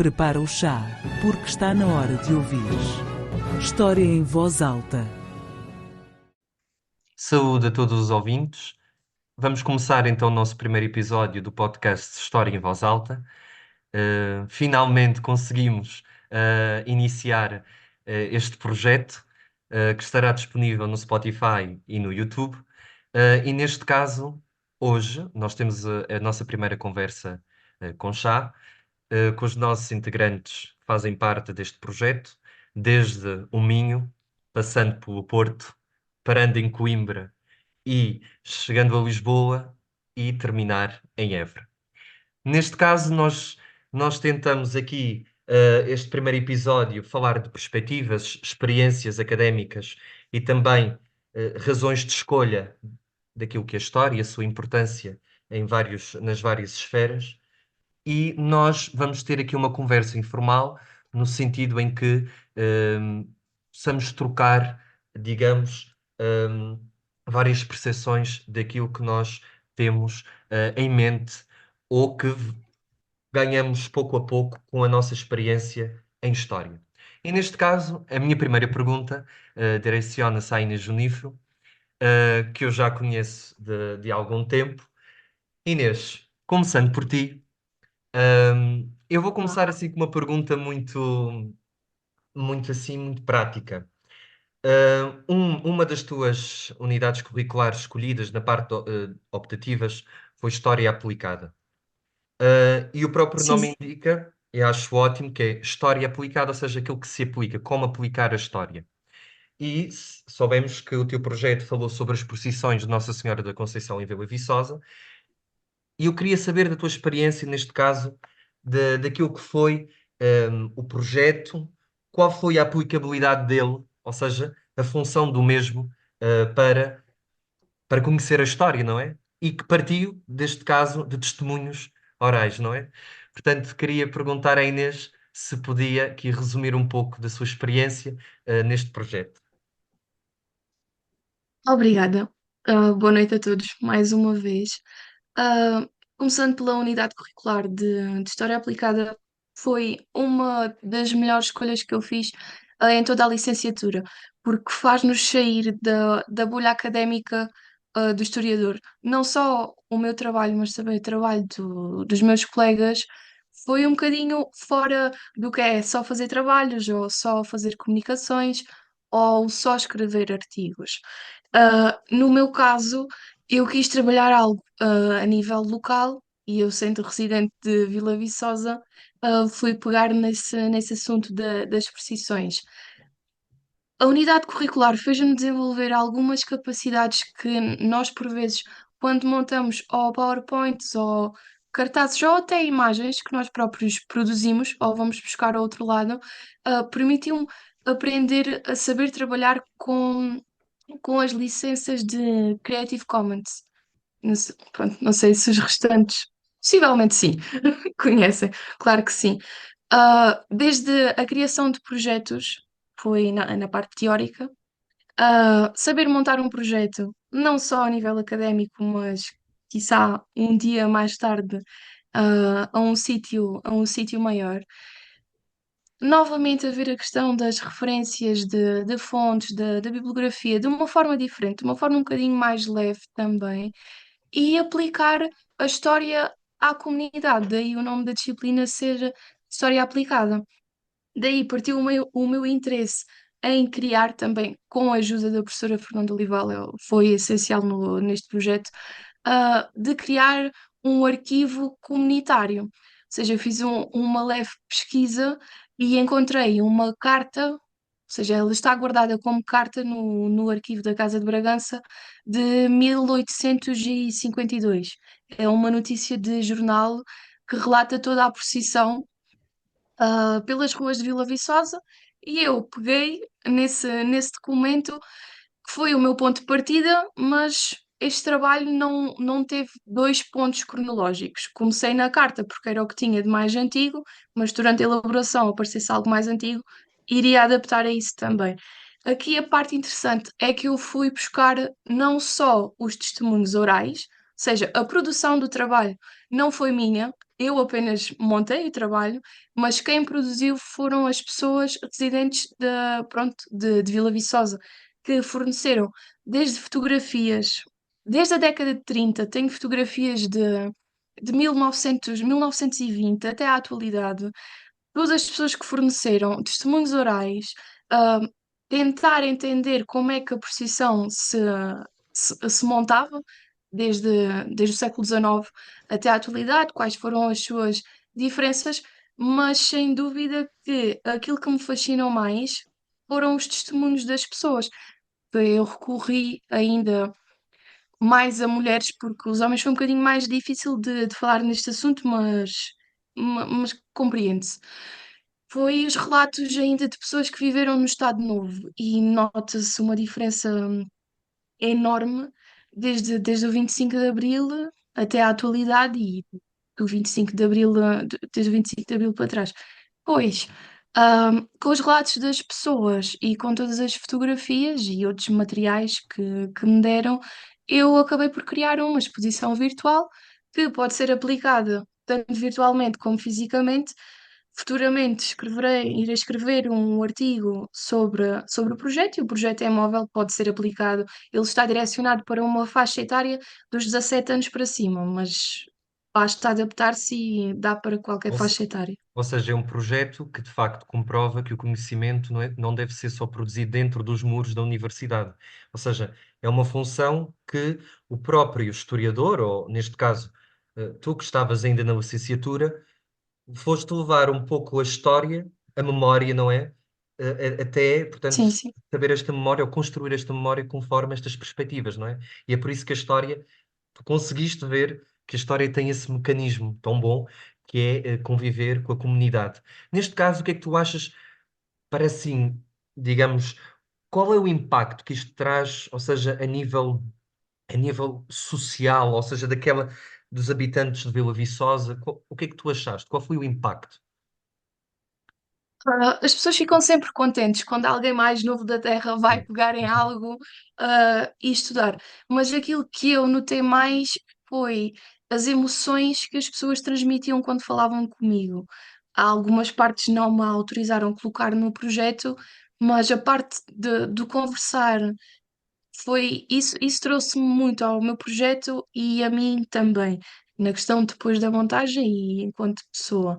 Prepara o chá, porque está na hora de ouvir História em Voz Alta. Saúde a todos os ouvintes. Vamos começar então o nosso primeiro episódio do podcast História em Voz Alta. Finalmente conseguimos iniciar este projeto que estará disponível no Spotify e no YouTube. E neste caso, hoje, nós temos a nossa primeira conversa com Chá, com os nossos integrantes que fazem parte deste projeto, desde o Minho, passando pelo Porto, parando em Coimbra e chegando a Lisboa e terminar em Évora. Neste caso, nós tentamos aqui, este primeiro episódio, falar de perspectivas, experiências académicas e também razões de escolha daquilo que é a história e a sua importância nas várias esferas. E nós vamos ter aqui uma conversa informal, no sentido em que possamos trocar, digamos, várias percepções daquilo que nós temos em mente ou que ganhamos pouco a pouco com a nossa experiência em história. E neste caso, a minha primeira pergunta direciona-se à Inês Junífero, que eu já conheço de algum tempo. Inês, começando por ti. Eu vou começar assim com uma pergunta muito assim, muito prática. Uma das tuas unidades curriculares escolhidas na parte optativas foi História Aplicada. E o próprio Sim, nome indica, e acho ótimo, que é História Aplicada, ou seja, aquilo que se aplica, como aplicar a história. E soubemos que o teu projeto falou sobre as procissões de Nossa Senhora da Conceição em Vila Viçosa, e eu queria saber da tua experiência, neste caso, daquilo que foi o projeto, qual foi a aplicabilidade dele, ou seja, a função do mesmo para conhecer a história, não é? E que partiu, deste caso, de testemunhos orais, não é? Portanto, queria perguntar à Inês se podia aqui resumir um pouco da sua experiência neste projeto. obrigada. Boa noite a todos, mais uma vez. Ah, Começando pela unidade curricular de História Aplicada, foi uma das melhores escolhas que eu fiz, em toda a licenciatura, porque faz-nos sair da bolha académica, do historiador. Não só o meu trabalho, mas também o trabalho dos meus colegas foi um bocadinho fora do que é só fazer trabalhos, ou só fazer comunicações, ou só escrever artigos. No meu caso, eu quis trabalhar algo a nível local e eu, sendo residente de Vila Viçosa, fui pegar nesse assunto das precisões. A unidade curricular fez-me desenvolver algumas capacidades que nós, por vezes, quando montamos ou PowerPoints ou cartazes ou até imagens que nós próprios produzimos ou vamos buscar ao outro lado, permitiu-me aprender a saber trabalhar com as licenças de Creative Commons. Não sei, pronto, não sei se os restantes, possivelmente sim, conhecem, claro que sim. Desde a criação de projetos, foi na parte teórica, saber montar um projeto, não só a nível académico, mas quiçá um dia mais tarde, a um sítio maior. Novamente a ver a questão das referências de fontes, da bibliografia, de uma forma diferente, de uma forma um bocadinho mais leve também, e aplicar a história à comunidade, daí o nome da disciplina ser História Aplicada. Daí partiu o meu interesse em criar também, com a ajuda da professora Fernanda Olival, foi essencial neste projeto, de criar um arquivo comunitário. Ou seja, eu fiz uma leve pesquisa e encontrei uma carta, ou seja, ela está guardada como carta no arquivo da Casa de Bragança de 1852. É uma notícia de jornal que relata toda a procissão, pelas ruas de Vila Viçosa, e eu peguei nesse documento, que foi o meu ponto de partida, mas este trabalho não teve dois pontos cronológicos. Comecei na carta porque era o que tinha de mais antigo, mas durante a elaboração aparecesse algo mais antigo, iria adaptar a isso também. Aqui a parte interessante é que eu fui buscar não só os testemunhos orais, ou seja, a produção do trabalho não foi minha, eu apenas montei o trabalho, mas quem produziu foram as pessoas residentes pronto, de Vila Viçosa, que forneceram desde fotografias, desde a década de 30, tenho fotografias de 1920 até à atualidade, todas as pessoas que forneceram testemunhos orais, ah, tentar entender como é que a procissão se montava desde o século XIX até à atualidade, quais foram as suas diferenças, mas sem dúvida que aquilo que me fascinou mais foram os testemunhos das pessoas. Eu recorri ainda mais a mulheres, porque os homens foi um bocadinho mais difícil de falar neste assunto, mas compreende-se. Foi os relatos ainda de pessoas que viveram no Estado Novo e nota-se uma diferença enorme desde o 25 de Abril até à atualidade e do 25 de Abril, desde o 25 de Abril para trás. Pois, com os relatos das pessoas e com todas as fotografias e outros materiais que me deram, eu acabei por criar uma exposição virtual que pode ser aplicada tanto virtualmente como fisicamente. Futuramente irei escrever um artigo sobre o projeto, e o projeto é móvel, pode ser aplicado. Ele está direcionado para uma faixa etária dos 17 anos para cima, mas basta adaptar-se e dá para qualquer Ou, se- faixa etária. ou seja, é um projeto que de facto comprova que o conhecimento não deve ser só produzido dentro dos muros da universidade. Ou seja, é uma função que o próprio historiador, ou neste caso, tu que estavas ainda na licenciatura, foste levar um pouco a história, a memória, não é? Até, portanto, Sim, sim. saber esta memória ou construir esta memória conforme estas perspectivas, não é? E é por isso que a história, tu conseguiste ver que a história tem esse mecanismo tão bom que é conviver com a comunidade. Neste caso, o que é que tu achas para assim, digamos, qual é o impacto que isto traz, ou seja, a nível social, ou seja, dos habitantes de Vila Viçosa, o que é que tu achaste? Qual foi o impacto? As pessoas ficam sempre contentes quando alguém mais novo da Terra vai Sim. pegar em algo, e estudar. Mas aquilo que eu notei mais foi as emoções que as pessoas transmitiam quando falavam comigo. Há algumas partes não me autorizaram colocar no projeto, mas a parte do conversar foi isso trouxe-me muito ao meu projeto e a mim também, na questão depois da montagem e enquanto pessoa.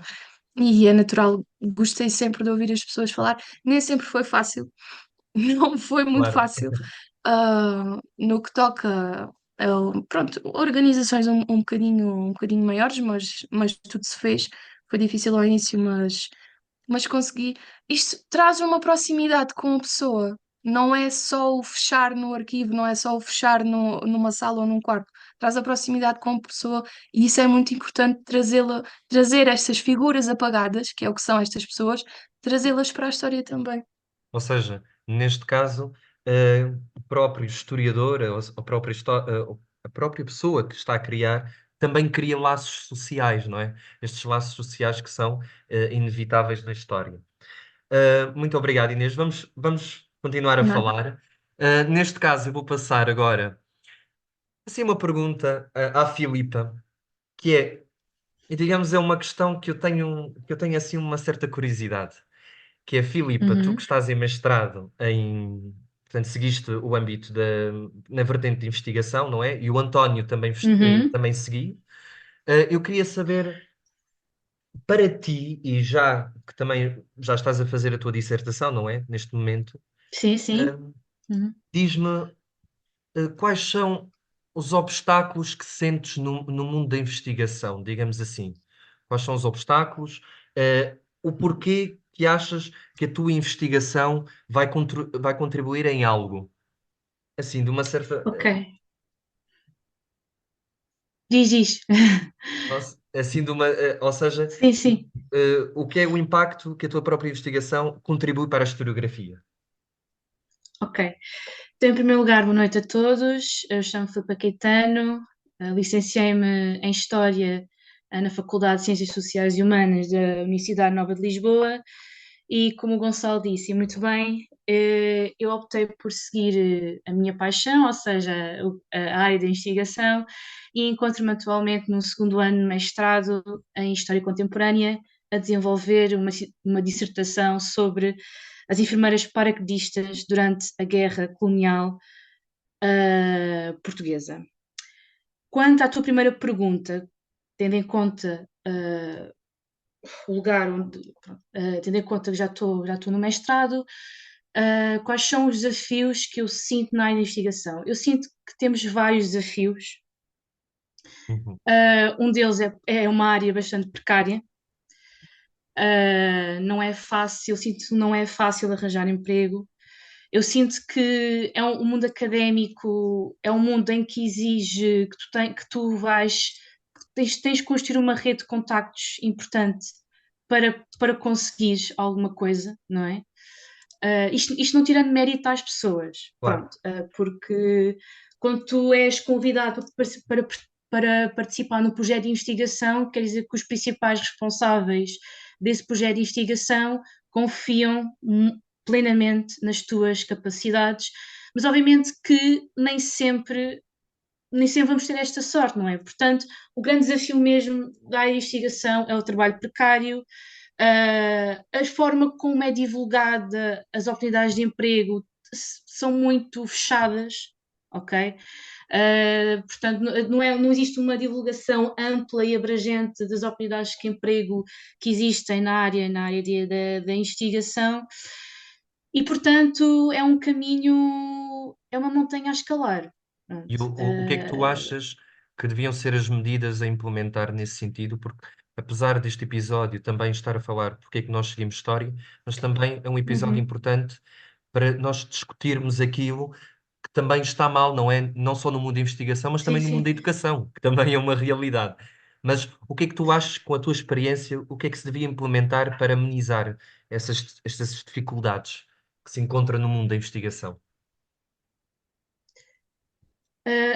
E é natural, gostei sempre de ouvir as pessoas falar. Nem sempre foi fácil, não foi muito Claro. fácil, no que toca pronto, organizações um bocadinho maiores, mas tudo se fez. Foi difícil ao início, mas consegui. Isto traz uma proximidade com a pessoa. Não é só o fechar no arquivo, não é só o fechar numa sala ou num quarto. Traz a proximidade com a pessoa e isso é muito importante trazer estas figuras apagadas, que é o que são estas pessoas, trazê-las para a história também. Ou seja, neste caso, o próprio historiador, a própria pessoa que está a criar, também cria laços sociais, não é? Estes laços sociais que são inevitáveis na história. Muito obrigado, Inês. Vamos continuar a Nada. falar. Neste caso, eu vou passar agora assim uma pergunta à Filipa, que é, e digamos, é uma questão que eu tenho assim uma certa curiosidade. Que é, Filipa, tu que Uhum. estás em mestrado portanto, seguiste o âmbito na vertente de investigação, não é? E o António também, Uhum. também segui. Eu queria saber, para ti, e já que também já estás a fazer a tua dissertação, não é? Neste momento, Sim, sim. uh, Uhum. diz-me, quais são os obstáculos que sentes no mundo da investigação, digamos assim? Quais são os obstáculos? O porquê que achas que a tua investigação vai contribuir em algo? Assim, de uma certa. Ok. Diz, diz. Assim, ou seja, Sim, sim. o que é o impacto que a tua própria investigação contribui para a historiografia? Ok. Então, em primeiro lugar, boa noite a todos. Eu chamo-me Filipe Caetano, licenciei-me em História na Faculdade de Ciências Sociais e Humanas da Universidade Nova de Lisboa e como o Gonçalo disse, e muito bem, eu optei por seguir a minha paixão, ou seja, a área da investigação, e encontro-me atualmente no segundo ano de mestrado em História Contemporânea, a desenvolver uma dissertação sobre as enfermeiras paraquedistas durante a Guerra Colonial Portuguesa. Quanto à tua primeira pergunta, tendo em conta o lugar onde, tendo em conta que já estou no mestrado, quais são os desafios que eu sinto na área de investigação? Eu sinto que temos vários desafios. Uhum. Um deles é uma área bastante precária. Não é fácil, eu sinto que não é fácil arranjar emprego. Eu sinto que o mundo académico é um mundo em que exige que tu tens que construir uma rede de contactos importante para conseguires alguma coisa, não é? Isto não tirando mérito às pessoas, Claro. pronto, porque quando tu és convidado para participar no projeto de investigação, quer dizer que os principais responsáveis desse projeto de investigação confiam plenamente nas tuas capacidades, mas obviamente que nem sempre vamos ter esta sorte, não é? Portanto, o grande desafio mesmo da área de investigação é o trabalho precário, a forma como é divulgada as oportunidades de emprego são muito fechadas, ok? Portanto, não existe uma divulgação ampla e abrangente das oportunidades de emprego que existem na área da investigação e, portanto, é um caminho, é uma montanha a escalar. E Pronto. o que é que tu achas que deviam ser as medidas a implementar nesse sentido? Porque, apesar deste episódio também estar a falar porque é que nós seguimos história, mas também é um episódio Uhum. importante para nós discutirmos aquilo que também está mal, não é? Não só no mundo da investigação, mas Sim, também no mundo da sim. educação, que também é uma realidade. Mas o que é que tu achas, com a tua experiência, o que é que se devia implementar para amenizar estas dificuldades que se encontram no mundo da investigação?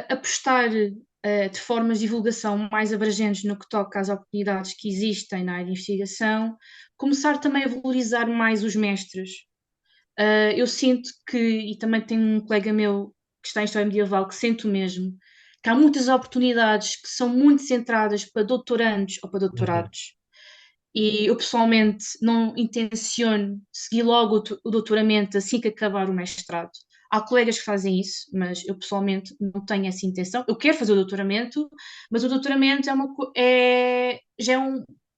Apostar de formas de divulgação mais abrangentes no que toca às oportunidades que existem na área de investigação, começar também a valorizar mais os mestres. Eu sinto que, e também tenho um colega meu que está em História Medieval que sente o mesmo, que há muitas oportunidades que são muito centradas para doutorandos ou para Uhum. doutorados. E eu pessoalmente não intenciono seguir logo o doutoramento assim que acabar o mestrado. Há colegas que fazem isso, mas eu pessoalmente não tenho essa intenção. Eu quero fazer o doutoramento, mas o doutoramento já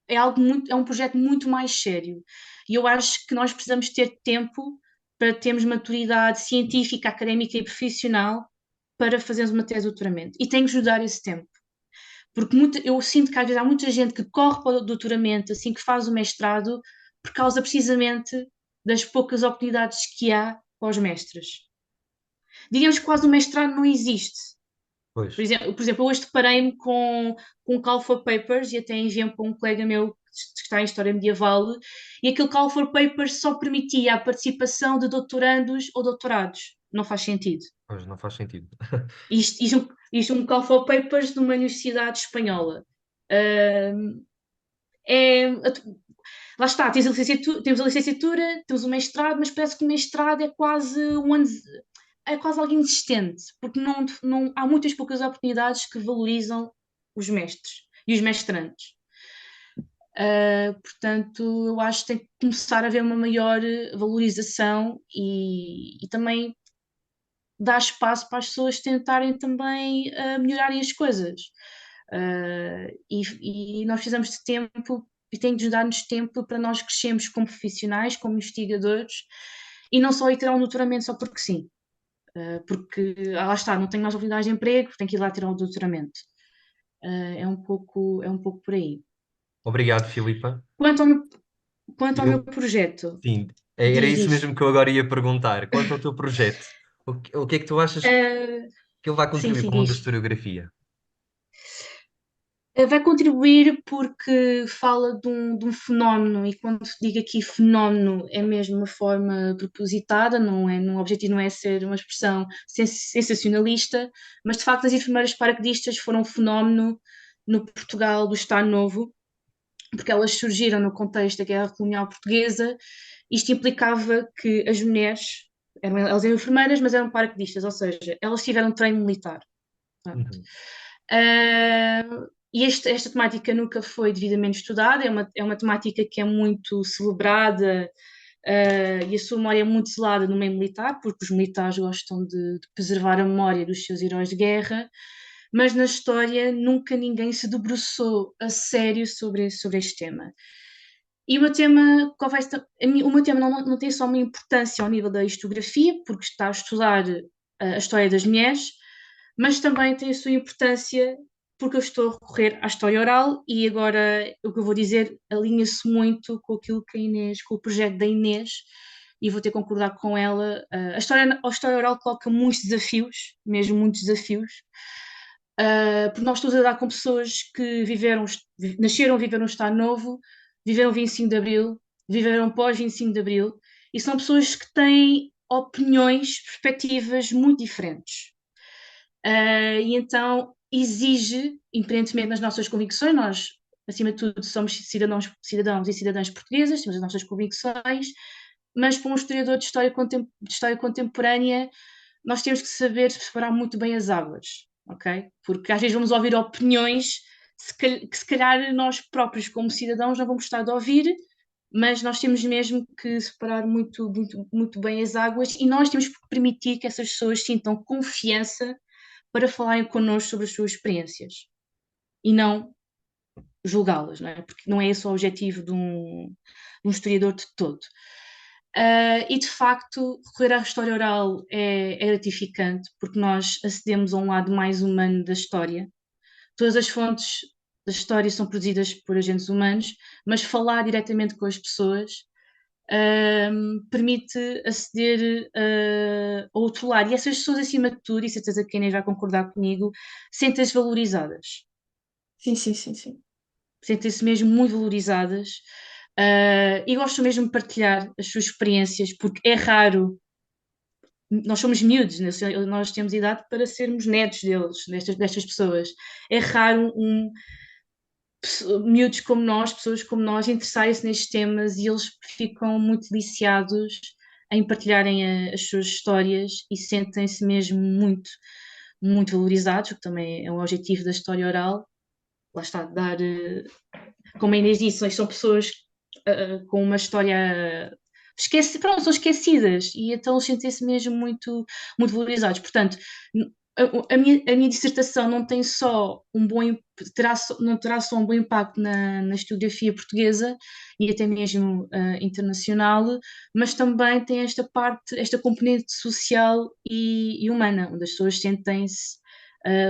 é algo muito, é um projeto muito mais sério. E eu acho que nós precisamos ter tempo para termos maturidade científica, académica e profissional para fazermos uma tese de doutoramento. E tenho que ajudar esse tempo. Porque eu sinto que às vezes há muita gente que corre para o doutoramento assim que faz o mestrado por causa precisamente das poucas oportunidades que há para os mestres. Digamos que quase o mestrado não existe. Pois. Por exemplo, eu hoje deparei-me com Call for Papers e até enviei para um colega meu que está em História Medieval e aquele Call for Papers só permitia a participação de doutorandos ou doutorados. Não faz sentido. Pois, não faz sentido. Isto um Call for Papers de uma universidade espanhola. Uh, é, lá está, temos a licenciatura, temos o mestrado, mas parece que o mestrado é quase algo inexistente, porque há muitas poucas oportunidades que valorizam os mestres e os mestrantes. Portanto, eu acho que tem que começar a haver uma maior valorização e também dar espaço para as pessoas tentarem também melhorarem as coisas. E nós precisamos de tempo e tem de dar-nos tempo para nós crescermos como profissionais, como investigadores e não só ir tirar um doutoramento só porque sim. Porque lá está, não tenho mais oportunidades de emprego, tenho que ir lá tirar um doutoramento. É um pouco por aí. Obrigado, Filipa. Quanto ao meu, quanto ao meu Eu, projeto, sim, era diz, isso diz. mesmo que eu agora ia perguntar. Quanto ao teu projeto, o que é que tu achas Uh, que ele vai sim, contribuir sim, para o mundo da diz. historiografia? Vai contribuir porque fala de um fenómeno, e quando digo aqui fenómeno é mesmo uma forma propositada, o objetivo não é ser uma expressão sensacionalista, mas de facto as enfermeiras paraquedistas foram um fenómeno no Portugal do Estado Novo, porque elas surgiram no contexto da Guerra Colonial Portuguesa. Isto implicava que as mulheres, elas eram enfermeiras, mas eram paraquedistas, ou seja, elas tiveram treino militar. Portanto, Uhum. e esta temática nunca foi devidamente estudada, é uma temática que é muito celebrada, e a sua memória é muito zelada no meio militar, porque os militares gostam de preservar a memória dos seus heróis de guerra, mas na história nunca ninguém se debruçou a sério sobre este tema. E o meu tema, o meu tema não tem só uma importância ao nível da historiografia, porque está a estudar a história das mulheres, mas também tem a sua importância porque eu estou a recorrer à história oral e agora o que eu vou dizer alinha-se muito com aquilo que a Inês, com o projeto da Inês, e vou ter que concordar com ela. A história oral coloca muitos desafios, mesmo muitos desafios, porque nós estamos a dar com pessoas que nasceram, viveram o Estado Novo, viveram 25 de Abril, viveram pós 25 de Abril, e são pessoas que têm opiniões, perspectivas muito diferentes. E então exige, independentemente das nossas convicções, nós, acima de tudo, somos cidadãos e cidadãs portuguesas, temos as nossas convicções, mas para um historiador de história contemporânea, nós temos que saber separar muito bem as águas, ok? Porque às vezes vamos ouvir opiniões que se calhar nós próprios, como cidadãos, não vamos gostar de ouvir, mas nós temos mesmo que separar muito, muito, muito bem as águas e nós temos que permitir que essas pessoas sintam confiança para falarem connosco sobre as suas experiências e não julgá-las, não é? Porque não é esse o objetivo de um historiador de todo. E de facto, recorrer à história oral é gratificante porque nós acedemos a um lado mais humano da história. Todas as fontes da história são produzidas por agentes humanos, mas falar diretamente com as pessoas permite aceder a outro lado. E essas pessoas, acima de tudo, e certeza que a Inês vai concordar comigo, sentem-se valorizadas. Sim, sim, sim, sim. Sentem-se mesmo muito valorizadas. E gostam mesmo de partilhar as suas experiências, porque é raro. Nós somos miúdos, né? Nós temos idade para sermos netos destas pessoas. É raro miúdos como nós, pessoas como nós, interessarem-se nestes temas e eles ficam muito deliciados em partilharem as suas histórias e sentem-se mesmo muito, muito valorizados, o que também é um objetivo da história oral. Lá está, dar, como a Inês disse, são pessoas com uma história pronto, são esquecidas e então eles sentem-se mesmo muito, muito valorizados. Portanto, a minha dissertação não tem só não terá só um bom impacto na historiografia portuguesa e até mesmo internacional, mas também tem esta parte, esta componente social e humana, onde as pessoas sentem-se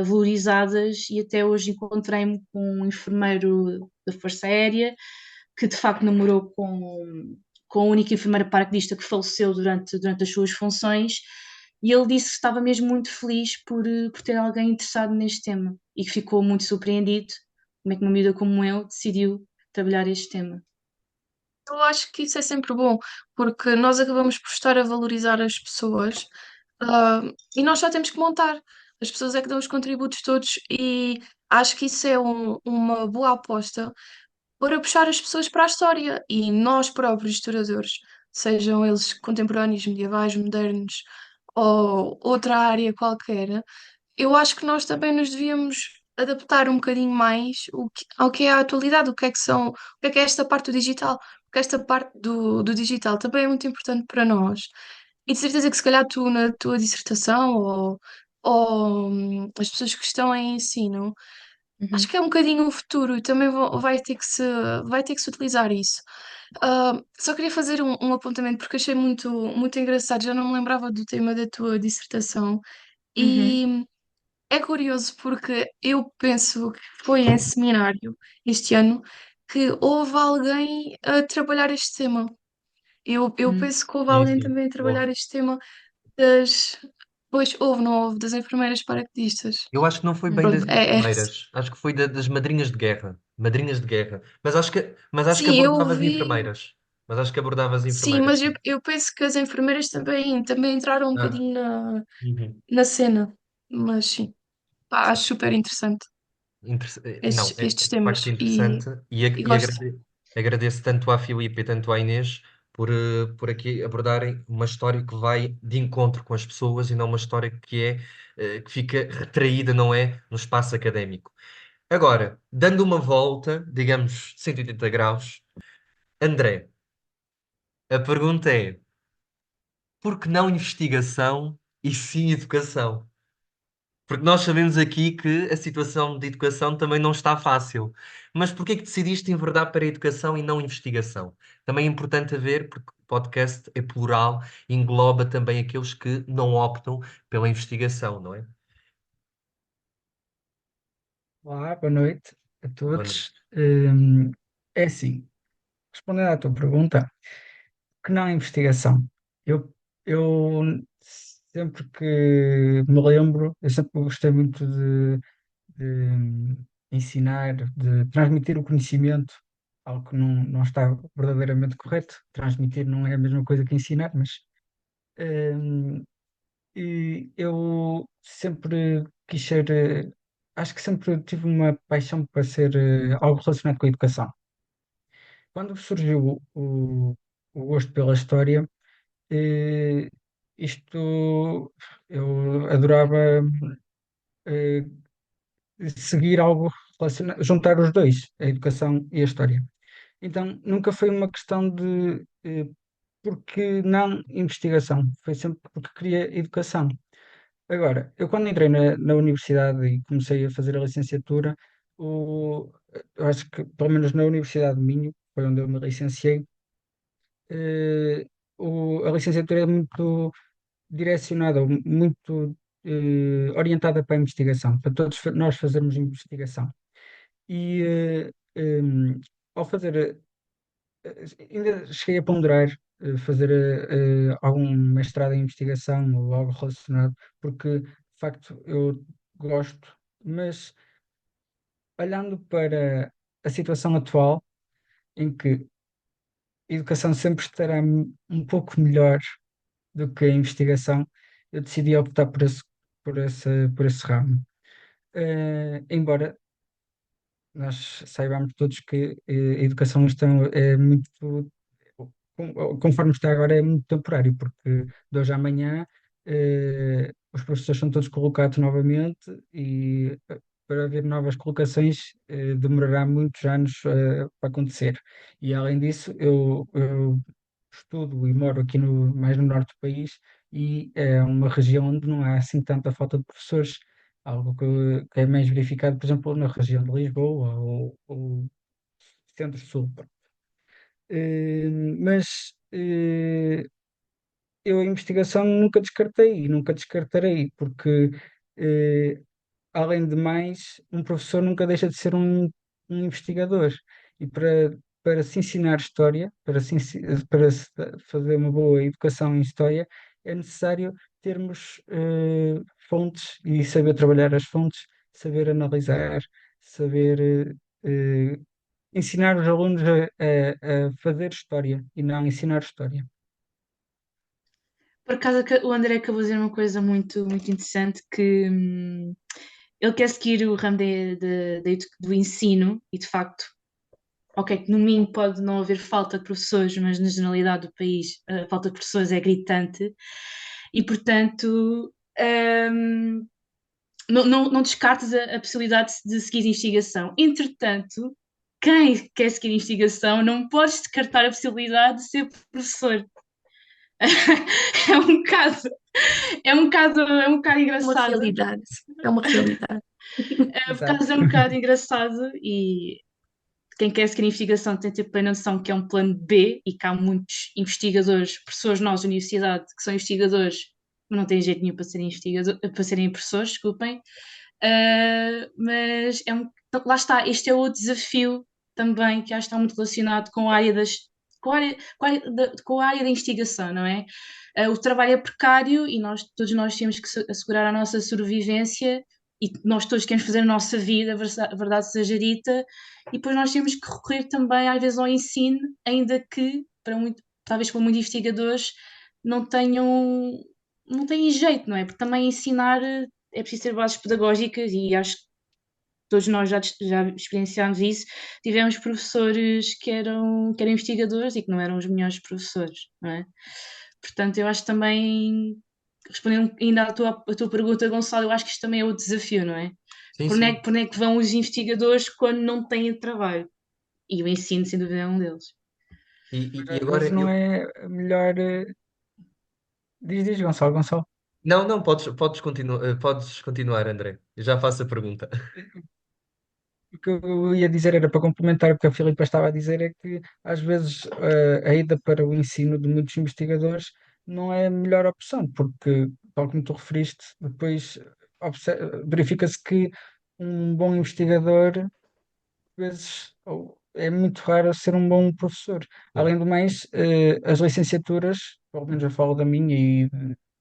valorizadas e até hoje encontrei-me com um enfermeiro da Força Aérea que de facto namorou com a única enfermeira paraquedista que faleceu durante as suas funções e ele disse que estava mesmo muito feliz por ter alguém interessado neste tema e que ficou muito surpreendido como é que uma miúda como eu decidiu trabalhar este tema. Eu acho que isso é sempre bom, porque nós acabamos por estar a valorizar as pessoas, ah, e nós só temos que montar. As pessoas é que dão os contributos todos, e acho que isso é uma boa aposta para puxar as pessoas para a história. E nós próprios, historiadores, sejam eles contemporâneos, medievais, modernos ou outra área qualquer, eu acho que nós também nos devíamos adaptar um bocadinho mais ao que é a atualidade, o que é esta parte do digital, porque esta parte do digital também é muito importante para nós. E de certeza que se calhar tu na tua dissertação ou as pessoas que estão em ensino, acho Uhum. que é um bocadinho o futuro e também vai ter que se utilizar isso. Só queria fazer um apontamento porque achei muito, muito engraçado, já não me lembrava do tema da tua dissertação. Uhum. E é curioso porque eu penso que foi em seminário este ano que houve alguém a trabalhar este tema. Eu Uhum. penso que houve Sim, alguém sim. também a trabalhar Houve. este tema das. Pois houve, não houve, das enfermeiras paraquedistas. Eu acho que não foi bem Pronto, das enfermeiras, acho que foi das madrinhas de guerra. Madrinhas de guerra. Mas acho que sim, eu abordava as ouvi. enfermeiras. Mas acho que abordava as Sim, enfermeiras, mas eu, sim. eu penso que as enfermeiras também entraram um Ah, bocadinho na, uhum. na cena. Mas sim, pá, acho super interessante. não, é estes de facto temas interessante e gosto. agradeço tanto à Filipe e tanto à Inês por aqui abordarem uma história que vai de encontro com as pessoas e não uma história que fica retraída, não é, no espaço académico. Agora, dando uma volta, digamos 180 graus, André, a pergunta é: por que não investigação e sim educação? Porque nós sabemos aqui que a situação de educação também não está fácil. Mas porquê é que decidiste enverdar para a educação e não investigação? Também é importante ver, porque o podcast é plural, engloba também aqueles que não optam pela investigação, não é? Olá, boa noite a Boa noite. todos. É assim, respondendo à tua pergunta, que não é investigação? Eu, eu sempre que me lembro, eu sempre gostei muito de ensinar, de transmitir o conhecimento, algo que não está verdadeiramente correto. Transmitir não é a mesma coisa que ensinar, mas hum, e eu sempre quis ser, acho que sempre tive uma paixão para ser algo relacionado com a educação. Quando surgiu o gosto pela história, eh, isto eu adorava eh, seguir algo relacionado, juntar os dois, a educação e a história. Então nunca foi uma questão de porque não investigação, foi sempre porque queria educação. Agora, eu quando entrei na universidade e comecei a fazer a licenciatura, eu acho que, pelo menos na Universidade de Minho, foi onde eu me licenciei, eh, a licenciatura é muito direcionada, ou muito orientada para a investigação, para todos nós fazermos investigação. E ao fazer ainda cheguei a ponderar fazer algum mestrado em investigação ou algo relacionado, porque de facto eu gosto, mas olhando para a situação atual, em que a educação sempre estará um pouco melhor do que a investigação, eu decidi optar por esse ramo. Embora nós saibamos todos que a educação é muito, conforme está agora, é muito temporário, porque de hoje à amanhã os professores são todos colocados novamente e para haver novas colocações demorará muitos anos para acontecer. E além disso, eu estudo e moro aqui mais no norte do país e é uma região onde não há assim tanta falta de professores. Algo que é mais verificado, por exemplo, na região de Lisboa ou Centro-Sul. Mas eu a investigação nunca descartei e nunca descartarei, porque eh, além de mais, um professor nunca deixa de ser um investigador. E para se ensinar história, para se fazer uma boa educação em história, é necessário termos fontes e saber trabalhar as fontes, saber analisar, saber ensinar os alunos a fazer história e não ensinar história. Por acaso, o André acabou de dizer uma coisa muito, muito interessante, que ele quer seguir o ramo do ensino e, de facto, ok, que no mínimo pode não haver falta de professores, mas na generalidade do país a falta de professores é gritante e, portanto, não descartes a possibilidade de seguir investigação. Entretanto, quem quer seguir investigação não pode descartar a possibilidade de ser professor. É um caso, é um bocado É uma engraçado. realidade. É uma realidade. Por Exato. acaso é um bocado engraçado e quem quer seguir investigação tem de ter plena noção que é um plano B e que há muitos investigadores, professores nós da universidade, que são investigadores, mas não têm jeito nenhum para serem professores, desculpem. Mas então, lá está, este é o desafio também que acho que está muito relacionado com a área com a área da investigação, não é? O trabalho é precário e todos nós temos que assegurar a nossa sobrevivência e nós todos queremos fazer a nossa vida, a verdade seja dita, e depois nós temos que recorrer também às vezes ao ensino, ainda que talvez para muitos investigadores não tenham, não têm jeito, não é? Porque também ensinar é preciso ter bases pedagógicas e acho que todos nós já experienciámos isso, tivemos professores que eram investigadores e que não eram os melhores professores, não é? Portanto, eu acho também, respondendo ainda à tua pergunta, Gonçalo, eu acho que isto também é o desafio, não é? Sim, sim. Por onde é que vão os investigadores quando não têm trabalho? E o ensino, sem dúvida, é um deles. Mas E às agora vezes não eu. é melhor. Diz, Gonçalo, Gonçalo. Não, não, podes continuar, André. Eu já faço a pergunta. O que eu ia dizer era para complementar o que a Filipa estava a dizer, é que às vezes a ida para o ensino de muitos investigadores não é a melhor opção, porque, tal como tu referiste, depois verifica-se que um bom investigador, às vezes, é muito raro ser um bom professor. Claro. Além do mais, as licenciaturas, pelo menos eu falo da minha e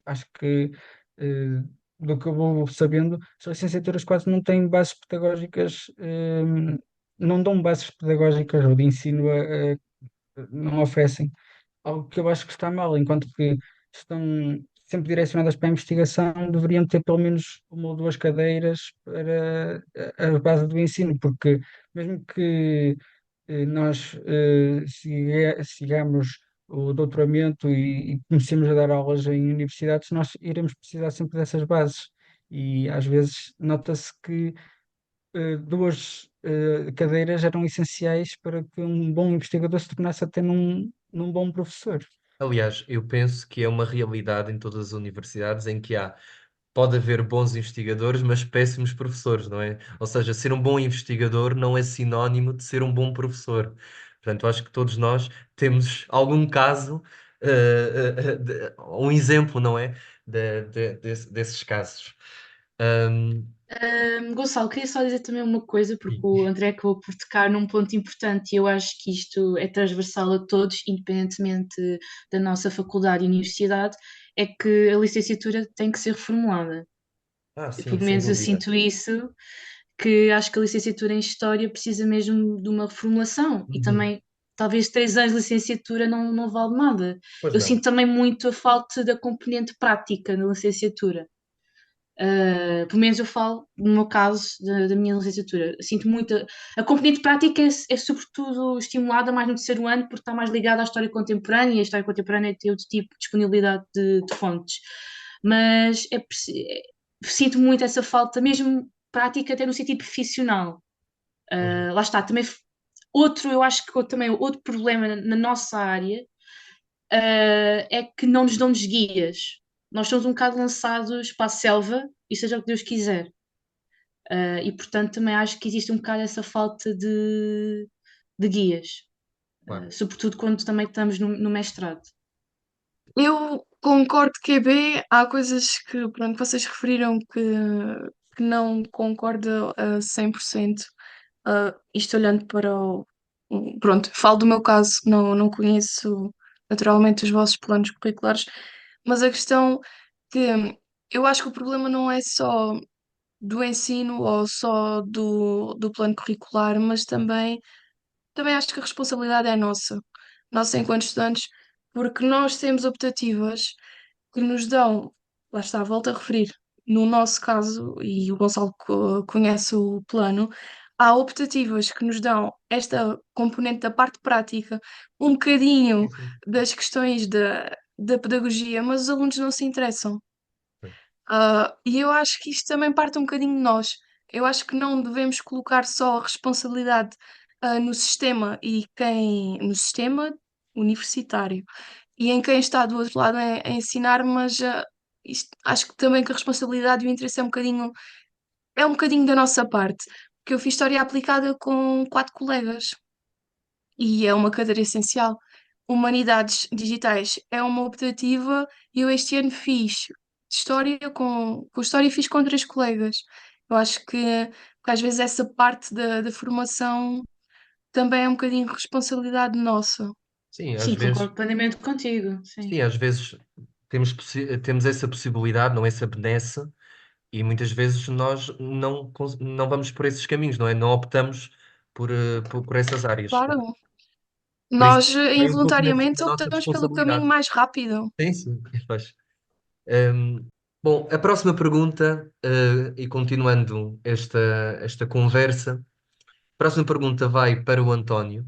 acho que eh, do que eu vou sabendo, as licenciaturas quase não têm bases pedagógicas, não dão bases pedagógicas ou de ensino, não oferecem. Algo que eu acho que está mal, enquanto que estão sempre direcionadas para a investigação, deveriam ter pelo menos uma ou duas cadeiras para a base do ensino, porque mesmo que nós sigamos o doutoramento e comecemos a dar aulas em universidades, nós iremos precisar sempre dessas bases. E às vezes nota-se que duas cadeiras eram essenciais para que um bom investigador se tornasse até num bom professor. Aliás, eu penso que é uma realidade em todas as universidades em que pode haver bons investigadores, mas péssimos professores, não é? Ou seja, ser um bom investigador não é sinónimo de ser um bom professor. Portanto, acho que todos nós temos algum caso, um exemplo, não é? Desses casos. Ahm, Gonçalo, queria só dizer também uma coisa, porque sim. o André acabou por tocar num ponto importante e eu acho que isto é transversal a todos, independentemente da nossa faculdade e universidade, é que a licenciatura tem que ser reformulada. Sim, Pelo sem menos eu dúvida. sinto isso, que acho que a licenciatura em História precisa mesmo de uma reformulação e Uhum. também talvez 3 anos de licenciatura não vale nada. Pois Eu não. sinto também muito a falta da componente prática na licenciatura. Pelo menos eu falo no meu caso da minha licenciatura. Sinto muito. A componente prática é sobretudo estimulada mais no terceiro ano porque está mais ligada à história contemporânea e a história contemporânea tem outro tipo de disponibilidade de fontes. Mas sinto muito essa falta, mesmo prática, até no sentido profissional. Uhum. Lá está, também eu acho que também outro problema na nossa área é que não nos dão-nos guias. Nós somos um bocado lançados para a selva e seja o que Deus quiser. E portanto também acho que existe um bocado essa falta de guias, Claro. sobretudo quando também estamos no mestrado. Eu concordo que é B, há coisas que, pronto, vocês referiram que não concordo a 100%. Isto olhando para o. Pronto, falo do meu caso, não conheço naturalmente os vossos planos curriculares, mas a questão que eu acho que o problema não é só do ensino ou só do plano curricular, mas também acho que a responsabilidade é nossa enquanto estudantes, porque nós temos optativas que nos dão, lá está, volto a referir, no nosso caso, e o Gonçalo conhece o plano, há optativas que nos dão esta componente da parte prática, um bocadinho Sim, sim. das questões da pedagogia, mas os alunos não se interessam. Pois. E eu acho que isto também parte um bocadinho de nós. Eu acho que não devemos colocar só a responsabilidade, no sistema no sistema universitário e em quem está do outro lado a ensinar, mas, acho que também que a responsabilidade e o interesse é um bocadinho da nossa parte, porque eu fiz História Aplicada com 4 colegas. E é uma cadeira essencial. Humanidades digitais é uma optativa e eu este ano fiz História com História fiz com 3 colegas. Eu acho que às vezes essa parte da formação também é um bocadinho responsabilidade nossa. Sim, às Sim, vezes, concordo plenamente contigo. Sim. sim, às vezes temos essa possibilidade, não essa benesse, e muitas vezes nós não vamos por esses caminhos, não é? Não optamos por essas áreas. Claro, Por isso, nós vem um pouco involuntariamente na nossa optamos pelo caminho responsabilidade. mais rápido. Sim, sim, faz. Hum, Bom, a próxima pergunta, e continuando esta conversa, a próxima pergunta vai para o António.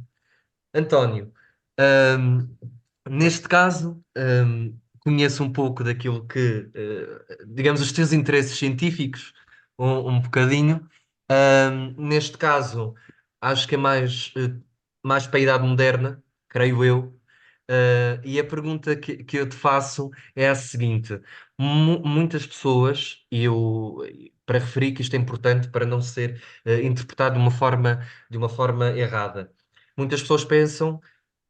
António, ahm, neste caso, conheço um pouco daquilo que, digamos, os teus interesses científicos, um bocadinho. Neste caso, acho que é mais para a idade moderna, creio eu. E a pergunta que eu te faço é a seguinte: muitas pessoas, e eu para referir que isto é importante para não ser interpretado de uma forma errada. Muitas pessoas pensam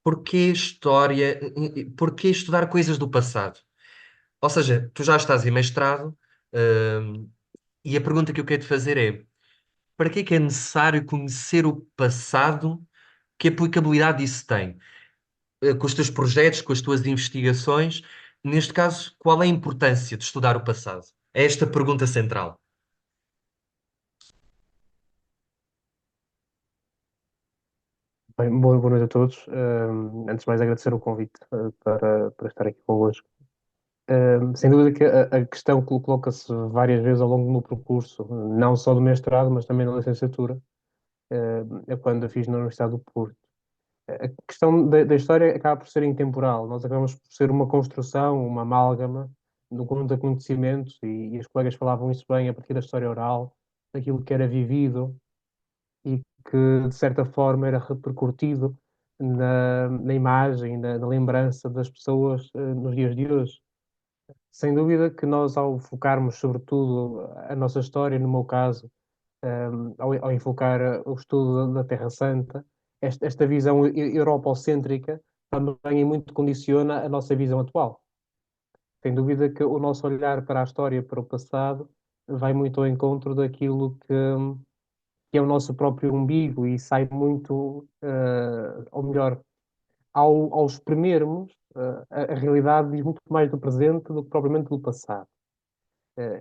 porquê história, porquê estudar coisas do passado? Ou seja, tu já estás em mestrado, hum, e a pergunta que eu quero te fazer é: para que é necessário conhecer o passado? Que aplicabilidade isso tem? Com os teus projetos, com as tuas investigações? Neste caso, qual é a importância de estudar o passado? É esta a pergunta central. Bem, boa noite a todos. Antes de mais, agradecer o convite, para estar aqui convosco. Sem dúvida que a questão coloca-se várias vezes ao longo do meu percurso, não só do mestrado, mas também na licenciatura, é quando a fiz na Universidade do Porto. A questão da história acaba por ser intemporal. Nós acabamos por ser uma construção, uma amálgama de um conjunto de acontecimentos, e os colegas falavam isso bem a partir da história oral, daquilo que era vivido e que, de certa forma, era repercutido na imagem, na lembrança das pessoas, nos dias de hoje. Sem dúvida que nós, ao focarmos sobretudo a nossa história, no meu caso, ao enfocar o estudo da Terra Santa, esta visão europocêntrica também muito condiciona a nossa visão atual. Sem dúvida que o nosso olhar para a história, para o passado, vai muito ao encontro daquilo que é o nosso próprio umbigo e sai muito, ou melhor, ao exprimirmos, a realidade diz muito mais do presente do que propriamente do passado.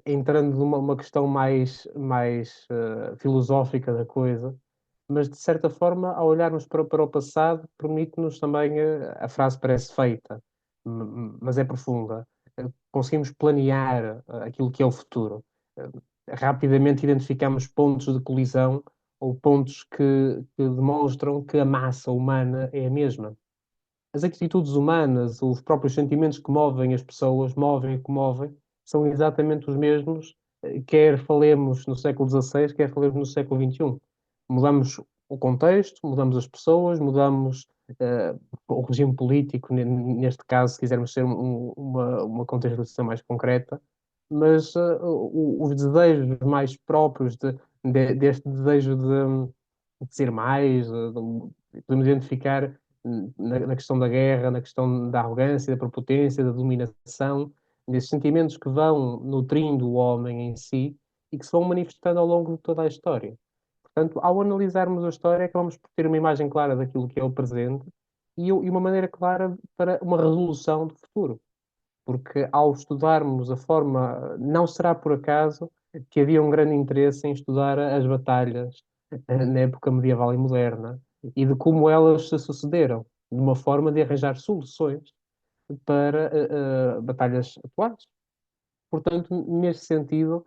Entrando numa questão mais filosófica da coisa, mas de certa forma, ao olharmos para o passado, permite-nos também, a frase parece feita, mas é profunda. Conseguimos planear aquilo que é o futuro. Rapidamente identificamos pontos de colisão ou pontos que demonstram que a massa humana é a mesma. As atitudes humanas, os próprios sentimentos que movem as pessoas, movem e comovem, são exatamente os mesmos, quer falemos no século XVI, quer falemos no século XXI. Mudamos o contexto, mudamos as pessoas, mudamos o regime político, neste caso, se quisermos ser uma contextualização mais concreta, mas os desejos mais próprios deste desejo de ser mais, podemos identificar na questão da guerra, na questão da arrogância, da prepotência, da dominação, desses sentimentos que vão nutrindo o homem em si e que se vão manifestando ao longo de toda a história. Portanto, ao analisarmos a história, acabamos por ter uma imagem clara daquilo que é o presente e uma maneira clara para uma resolução do futuro. Porque ao estudarmos a forma, não será por acaso que havia um grande interesse em estudar as batalhas na época medieval e moderna e de como elas se sucederam, de uma forma de arranjar soluções para batalhas atuais. Portanto, nesse sentido,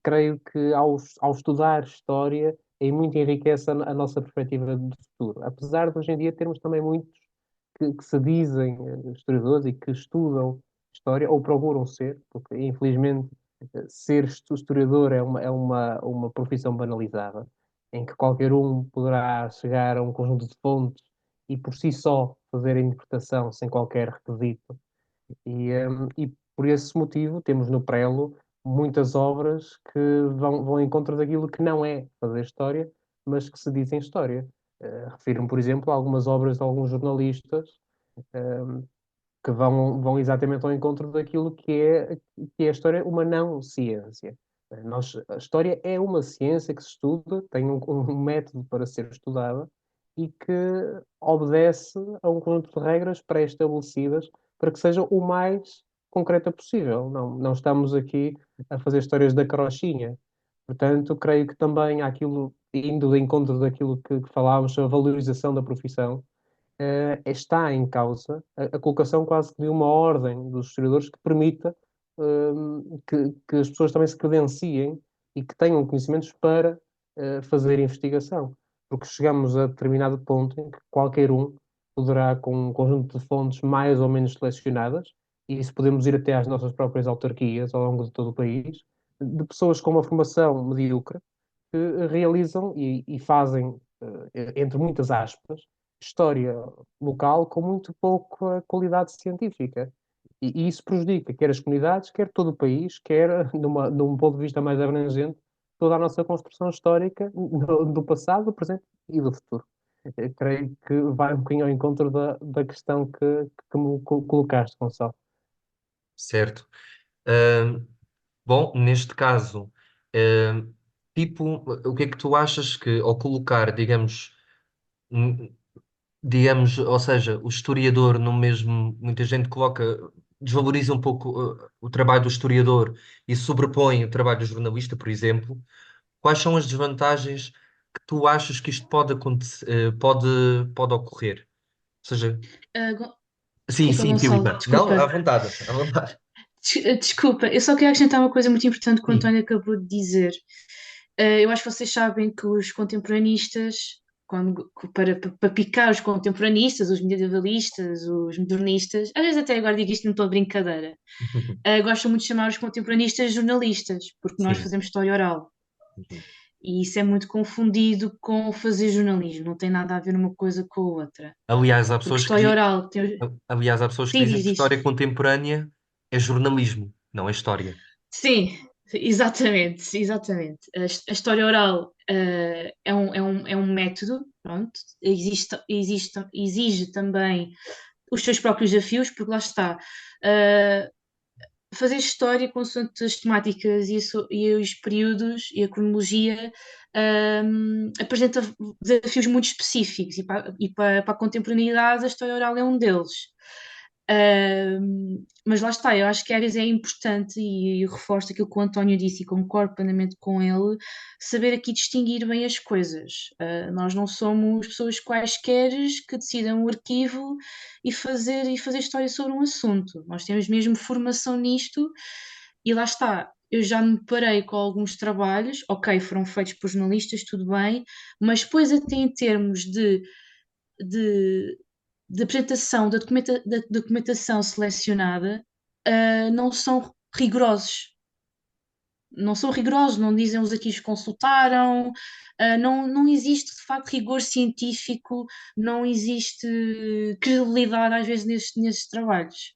creio que ao estudar história, muito enriquece a nossa perspectiva de futuro. Apesar de hoje em dia termos também muitos que se dizem historiadores e que estudam história, ou procuram ser, porque infelizmente ser historiador é uma profissão banalizada, em que qualquer um poderá chegar a um conjunto de fontes e por si só fazer a interpretação sem qualquer requisito. E por esse motivo temos no prelo muitas obras que vão ao encontro daquilo que não é fazer história, mas que se dizem história. Refiro-me, por exemplo, a algumas obras de alguns jornalistas que vão exatamente ao encontro daquilo que é a história, uma não ciência. A história é uma ciência que se estuda, tem um método para ser estudada e que obedece a um conjunto de regras pré-estabelecidas para que seja o mais concreta possível. Não estamos aqui a fazer histórias da carochinha. Portanto, creio que também há aquilo, indo de encontro daquilo que falávamos, a valorização da profissão, está em causa a colocação quase que de uma ordem dos historiadores que permita que as pessoas também se credenciem e que tenham conhecimentos para fazer investigação. Porque chegamos a determinado ponto em que qualquer um poderá, com um conjunto de fontes mais ou menos selecionadas, e isso podemos ir até às nossas próprias autarquias ao longo de todo o país, de pessoas com uma formação medíocre que realizam e fazem, entre muitas aspas, história local com muito pouca qualidade científica. E isso prejudica quer as comunidades, quer todo o país, quer, de um ponto de vista mais abrangente, toda a nossa construção histórica do passado, do presente e do futuro. Eu creio que vai um bocadinho ao encontro da questão que me colocaste, Gonçalo. Certo. Ah, bom, neste caso, ah, tipo, o que é que tu achas que, ao colocar, hum, digamos, ou seja, o historiador no mesmo, muita gente coloca, desvaloriza um pouco, o trabalho do historiador e sobrepõe o trabalho do jornalista, por exemplo. Quais são as desvantagens que tu achas que isto pode acontecer, pode ocorrer? Ou seja, sim, Desculpa, sim, Gonçalo, Filipe. Não, à desculpa. vontade, à vontade. Desculpa, eu só queria acrescentar uma coisa muito importante que o Sim, António acabou de dizer. Eu acho que vocês sabem que os contemporanistas, para picar os contemporanistas, os medievalistas, os modernistas, às vezes até agora digo isto não estou a brincadeira, gostam muito de chamar os contemporanistas jornalistas, porque nós sim. fazemos história oral. E isso é muito confundido com fazer jornalismo, não tem nada a ver uma coisa com a outra. Aliás, há Porque pessoas que história oral tem. aliás, há pessoas que Sim, dizem diz que isso. história contemporânea é jornalismo, não é história. Sim, exatamente, exatamente. A história oral é um método, pronto, exige também os seus próprios desafios, porque lá está. Uh, Fazer história consoante as temáticas e os períodos e a cronologia apresenta desafios muito específicos para a contemporaneidade a história oral é um deles. Mas lá está, eu acho que Ares é importante e eu reforço aquilo que o António disse e concordo plenamente com ele, saber aqui distinguir bem as coisas. Nós não somos pessoas quaisquer que decidam o arquivo e fazer história sobre um assunto. Nós temos mesmo formação nisto e lá está. Eu já me parei com alguns trabalhos, ok, foram feitos por jornalistas, tudo bem, mas depois até em termos de, de apresentação da documentação selecionada, não são rigorosos. Não são rigorosos, não dizem os arquivos que consultaram, não existe de facto rigor científico, não existe credibilidade às vezes nesses trabalhos.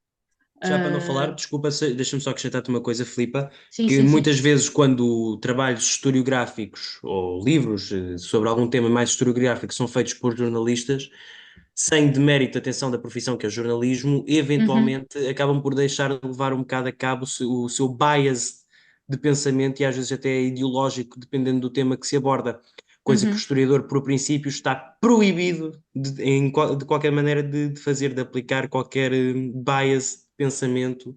Já para não falar, Uh, desculpa, deixa-me só acrescentar-te uma coisa, Filipa, sim, que sim, sim. muitas vezes quando trabalhos historiográficos ou livros sobre algum tema mais historiográfico são feitos por jornalistas, sem demérito, atenção da profissão que é o jornalismo, Uhum, eventualmente acabam por deixar de levar um bocado a cabo o seu bias de pensamento e às vezes até ideológico, dependendo do tema que se aborda. Coisa que o uhum. historiador, por princípio, está proibido de qualquer maneira de fazer, de aplicar qualquer bias de pensamento,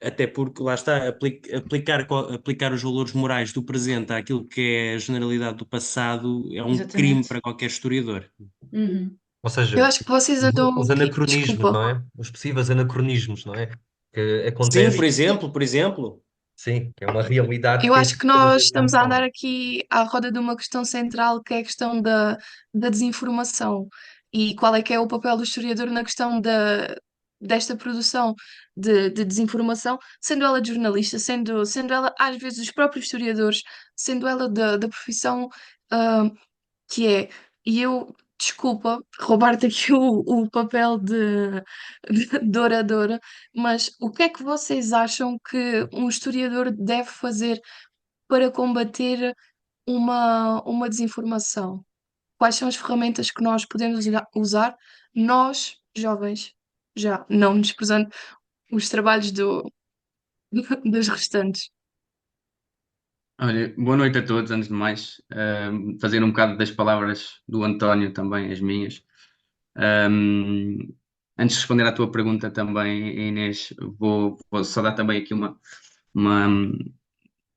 até porque lá está, aplicar os valores morais do presente àquilo que é a generalidade do passado é um crime Exatamente. para qualquer historiador. Uhum. Ou Eu seja, acho que vocês andam os aqui. anacronismos, Desculpa. não é? Os possíveis anacronismos, não é? Que Sim, acontece, por exemplo. sim, que é uma realidade que Eu tem acho sido que cada nós vez mais estamos a andar falada. aqui à roda de uma questão central, que é a questão da desinformação. E qual é que é o papel do historiador na questão desta produção de desinformação, sendo ela de jornalista, sendo ela, às vezes, os próprios historiadores, sendo ela da profissão, ah, que é. E eu, desculpa, roubar-te aqui o papel de oradora, mas o que é que vocês acham que um historiador deve fazer para combater uma desinformação? Quais são as ferramentas que nós podemos usar, nós, jovens, já, não desprezando os trabalhos dos restantes? Olha, boa noite a todos, antes de mais. Fazer um bocado das palavras do António também, as minhas. Ahm, Antes de responder à tua pergunta também, Inês, vou só dar também aqui uma,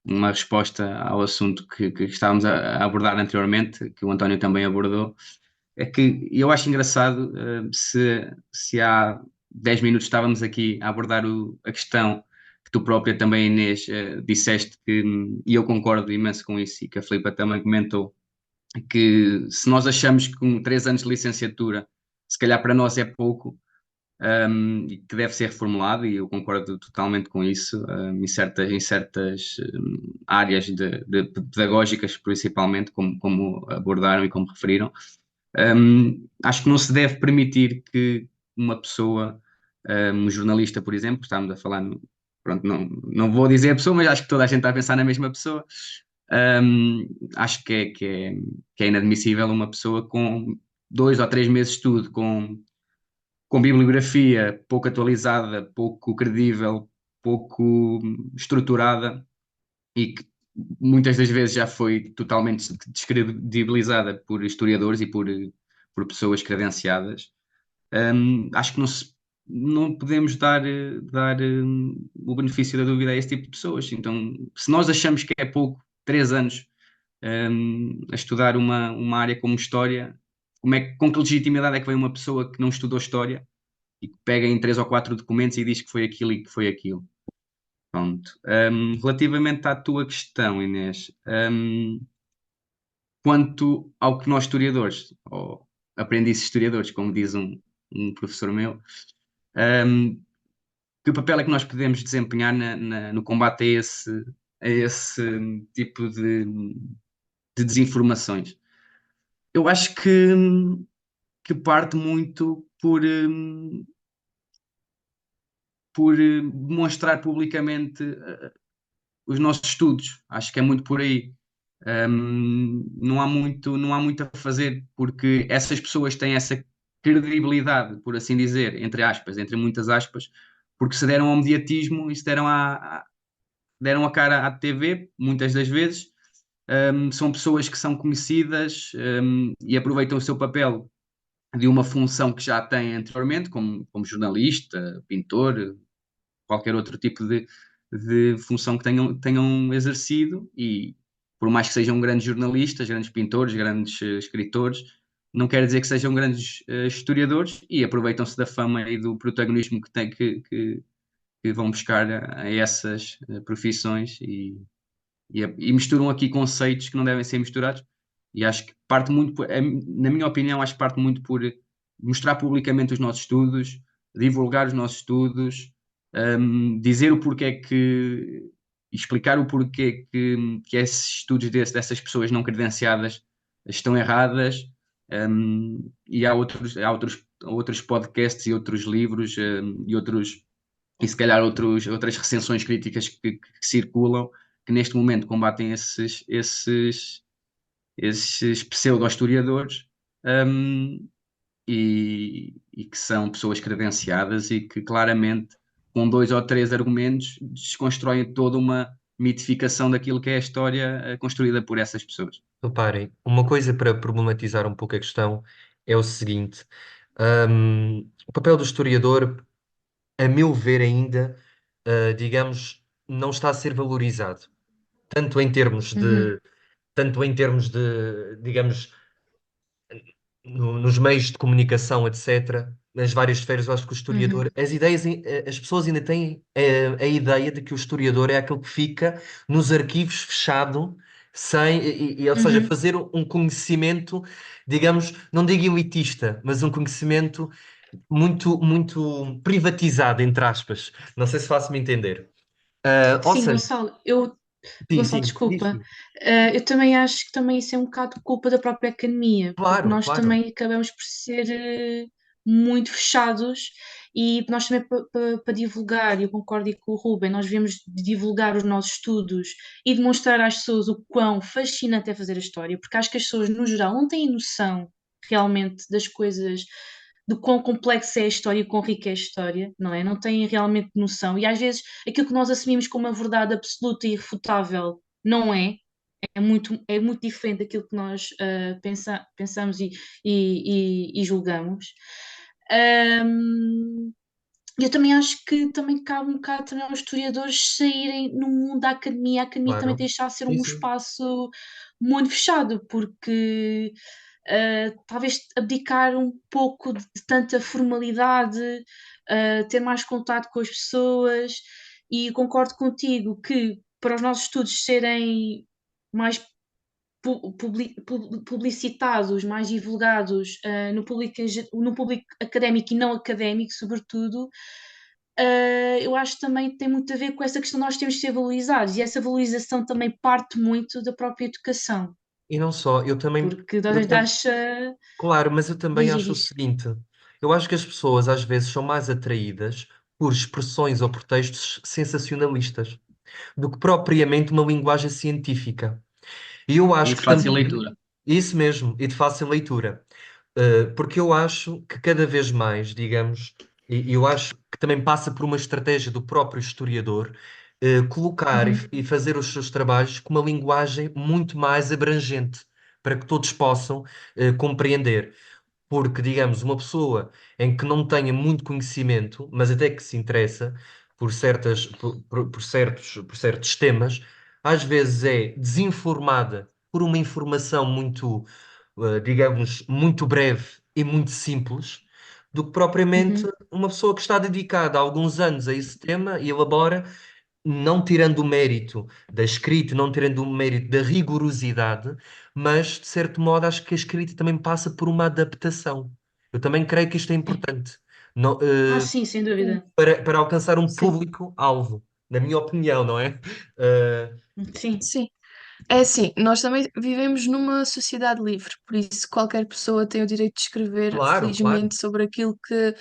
uma resposta ao assunto que estávamos a abordar anteriormente, que o António também abordou. É que eu acho engraçado, se há 10 minutos estávamos aqui a abordar a questão que tu própria também, Inês, disseste que, e eu concordo imenso com isso, e que a Filipa também comentou, que se nós achamos que com 3 anos de licenciatura, se calhar para nós é pouco, e que deve ser reformulado, e eu concordo totalmente com isso, em certas áreas de pedagógicas, principalmente, como abordaram e como referiram. Acho que não se deve permitir que uma pessoa, um jornalista, por exemplo, estamos a falar, pronto, não vou dizer a pessoa, mas acho que toda a gente está a pensar na mesma pessoa. Acho que é inadmissível uma pessoa com 2 ou 3 meses de estudo, com bibliografia pouco atualizada, pouco credível, pouco estruturada e que muitas das vezes já foi totalmente descredibilizada por historiadores e por pessoas credenciadas. Acho que não podemos dar o benefício da dúvida a esse tipo de pessoas. Então, se nós achamos que é pouco, 3 anos, a estudar uma área como História, com que legitimidade é que vem uma pessoa que não estudou História e que pega em 3 ou 4 documentos e diz que foi aquilo e que foi aquilo? Pronto. Relativamente à tua questão, Inês, quanto ao que nós historiadores, ou aprendizes historiadores, como diz um professor meu, que papel é que nós podemos desempenhar no combate a esse tipo de desinformações? Eu acho que parte muito por demonstrar publicamente os nossos estudos. Acho que é muito por aí. Não há muito a fazer, porque essas pessoas têm essa credibilidade, por assim dizer, entre aspas, entre muitas aspas, porque se deram ao mediatismo e se deram a cara à TV, muitas das vezes. São pessoas que são conhecidas, e aproveitam o seu papel de uma função que já têm anteriormente, como jornalista, pintor, qualquer outro tipo de função que tenham exercido, e por mais que sejam grandes jornalistas, grandes pintores, grandes escritores, não quer dizer que sejam grandes historiadores, e aproveitam-se da fama e do protagonismo que vão buscar a essas profissões e misturam aqui conceitos que não devem ser misturados. E acho que parte muito, na minha opinião, acho que parte muito por mostrar publicamente os nossos estudos, divulgar os nossos estudos, dizer o porquê explicar o porquê que esses estudos dessas pessoas não credenciadas estão erradas. E há outros podcasts e outros livros, e se calhar outras recensões críticas que circulam, que neste momento combatem esses pseudo-historiadores, e que são pessoas credenciadas e que claramente, com 2 ou 3 argumentos, desconstroem toda uma mitificação daquilo que é a história construída por essas pessoas. Reparem, uma coisa para problematizar um pouco a questão é o seguinte: o papel do historiador, a meu ver, ainda, digamos, não está a ser valorizado, tanto em termos Uhum, de, tanto em termos de, digamos, nos meios de comunicação, etc., nas várias esferas. Eu acho que o uhum, historiador, as pessoas ainda têm a ideia de que o historiador é aquele que fica nos arquivos fechado, ou seja, uhum. fazer um conhecimento, digamos, não digo elitista, mas um conhecimento muito, muito privatizado, entre aspas. Não sei se faço-me entender. Ou Sim, seja, sim, Gonçalo, sim, diz, desculpa. diz. Eu também acho que também isso é um bocado culpa da própria academia, porque Claro, nós claro, também acabamos por ser muito fechados, e nós também para divulgar, e eu concordo aí com o Ruben, nós devemos divulgar os nossos estudos e demonstrar às pessoas o quão fascinante é fazer a história, porque acho que as pessoas no geral não têm noção realmente das coisas, do quão complexa é a história e quão rica é a história, não é? Não têm realmente noção. E às vezes aquilo que nós assumimos como uma verdade absoluta e irrefutável não é. É muito diferente daquilo que nós pensamos e julgamos. Ahm, eu também acho que também cabe um bocado também aos historiadores saírem no mundo da academia. A academia também claro. deixar de ser Sim, um sim. espaço muito fechado, porque talvez abdicar um pouco de tanta formalidade, ter mais contato com as pessoas e concordo contigo que para os nossos estudos serem mais publicitados, mais divulgados no público académico e não académico, sobretudo, eu acho que também tem muito a ver com essa questão de nós temos de ser valorizados, e essa valorização também parte muito da própria educação, E não só, porque a eu gente tam- acha. claro, mas eu também Diz, acho o diz. seguinte, eu acho que as pessoas às vezes são mais atraídas por expressões ou por textos sensacionalistas do que propriamente uma linguagem científica. E eu E acho de que fácil também, leitura. isso mesmo, e de fácil leitura. Porque eu acho que cada vez mais, digamos, e eu acho que também passa por uma estratégia do próprio historiador, colocar Uhum, e fazer os seus trabalhos com uma linguagem muito mais abrangente, para que todos possam compreender. Porque, digamos, uma pessoa em que não tenha muito conhecimento, mas até que se interessa por certos temas, às vezes é desinformada por uma informação muito, digamos, muito breve e muito simples, do que propriamente uhum. uma pessoa que está dedicada há alguns anos a esse tema e elabora, não tirando o mérito da escrita, não tirando o mérito da rigorosidade, mas de certo modo acho que a escrita também passa por uma adaptação. Eu também creio que isto é Sim. importante. Não, Sim, sem dúvida. para alcançar um Sim, público-alvo, na minha opinião, não é? Eh, sim. Sim. É assim, nós também vivemos numa sociedade livre, por isso qualquer pessoa tem o direito de escrever, claro, claro. felizmente, sobre aquilo que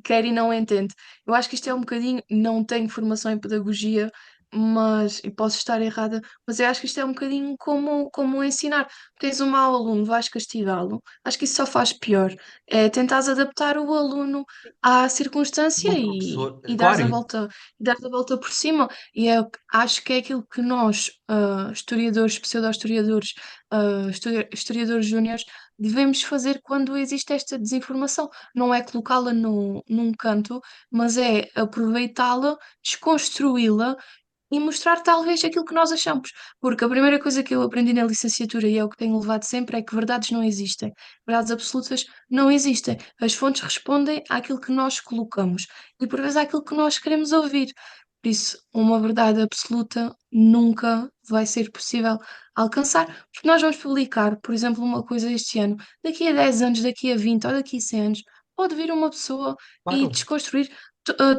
quer e não entende. Eu acho que isto é um bocadinho, não tenho formação em pedagogia, mas, e posso estar errada, mas eu acho que isto é um bocadinho como ensinar. Tens um mau aluno, vais castigá-lo. Acho que isso só faz pior. É tentares adaptar o aluno à circunstância Do e, professor, e dares claro, a volta, e dares a volta por cima. E é, acho que é aquilo que nós, historiadores, pseudo-historiadores, historiadores júniores, devemos fazer quando existe esta desinformação. Não é colocá-la num canto, mas é aproveitá-la, desconstruí-la e mostrar talvez aquilo que nós achamos. Porque a primeira coisa que eu aprendi na licenciatura e é o que tenho levado sempre é que verdades não existem. Verdades absolutas não existem. As fontes respondem àquilo que nós colocamos e por vezes àquilo que nós queremos ouvir. Por isso, uma verdade absoluta nunca vai ser possível alcançar, porque nós vamos publicar, por exemplo, uma coisa este ano, daqui a 10 anos, daqui a 20 ou daqui a 100 anos, pode vir uma pessoa e claro. desconstruir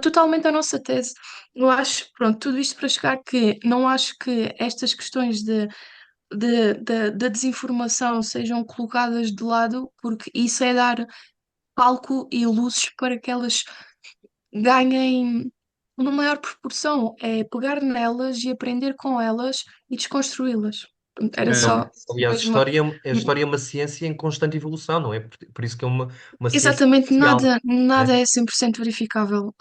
totalmente a nossa tese. Eu acho, pronto, tudo isto para chegar que não acho que estas questões da desinformação sejam colocadas de lado, porque isso é dar palco e luzes para que elas ganhem uma maior proporção, é pegar nelas e aprender com elas e desconstruí-las. Era só Aliás, mesmo. a história é uma ciência em constante evolução, não é? Por isso que é uma ciência Exatamente, social, nada né? é 100% verificável,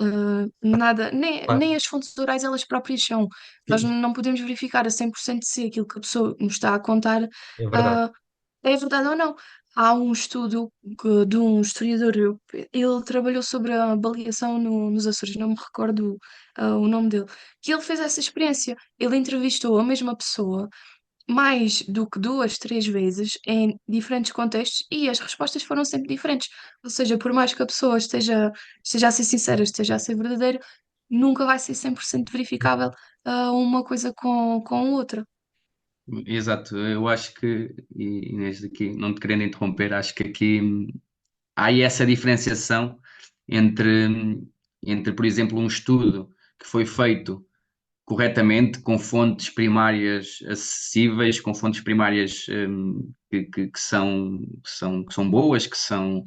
nada, nem Claro, as fontes orais elas próprias são. Nós não podemos verificar a 100% se aquilo que a pessoa nos está a contar, é verdade. ah, é verdade ou não. Há um estudo de um historiador, ele trabalhou sobre a baleação nos Açores, não me recordo, o nome dele, que ele fez essa experiência. Ele entrevistou a mesma pessoa mais do que 2, 3 vezes em diferentes contextos e as respostas foram sempre diferentes. Ou seja, por mais que a pessoa esteja a ser sincera, esteja a ser verdadeira, nunca vai ser 100% verificável, uma coisa com outra. Exato, eu acho que, e Inês, aqui, não te querendo interromper, acho que aqui há aí essa diferenciação entre, por exemplo, um estudo que foi feito corretamente, com fontes primárias acessíveis, com fontes primárias que são boas, que são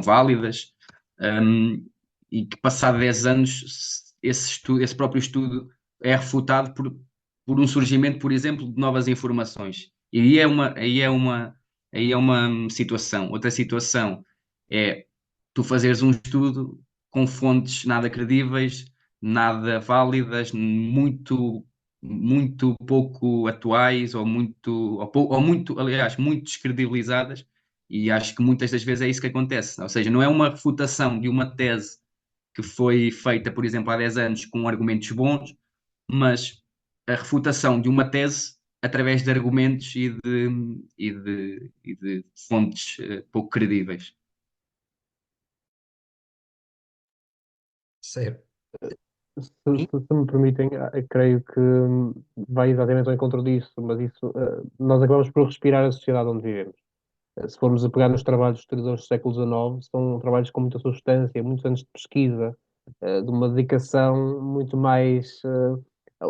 válidas, hum, e que passado 10 anos esse próprio estudo é refutado por um surgimento, por exemplo, de novas informações. E aí é uma situação. Outra situação é tu fazeres um estudo com fontes nada credíveis, nada válidas, muito, muito pouco atuais ou muito, aliás, muito descredibilizadas, e acho que muitas das vezes é isso que acontece. Ou seja, não é uma refutação de uma tese que foi feita, por exemplo, há 10 anos com argumentos bons, mas a refutação de uma tese através de argumentos e de fontes pouco credíveis. Certo. Se me permitem, creio que vai exatamente ao encontro disso, mas isso, nós acabamos por respirar a sociedade onde vivemos. Se formos a pegar nos trabalhos dos historiadores do século XIX, são trabalhos com muita substância, muitos anos de pesquisa, de uma dedicação muito mais.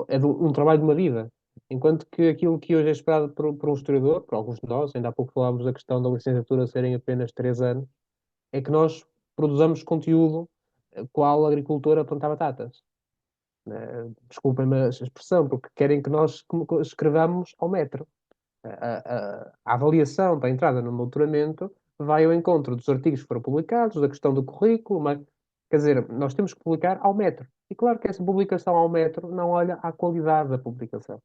É de um trabalho de uma vida. Enquanto que aquilo que hoje é esperado por um historiador, por alguns de nós, ainda há pouco falámos da questão da licenciatura serem apenas 3 anos, é que nós produzamos conteúdo qual agricultor a plantar batatas. Desculpem-me a expressão, porque querem que nós escrevamos ao metro. A avaliação para a entrada no doutoramento vai ao encontro dos artigos que foram publicados, da questão do currículo, mas, quer dizer, nós temos que publicar ao metro. E claro que essa publicação ao metro não olha à qualidade da publicação.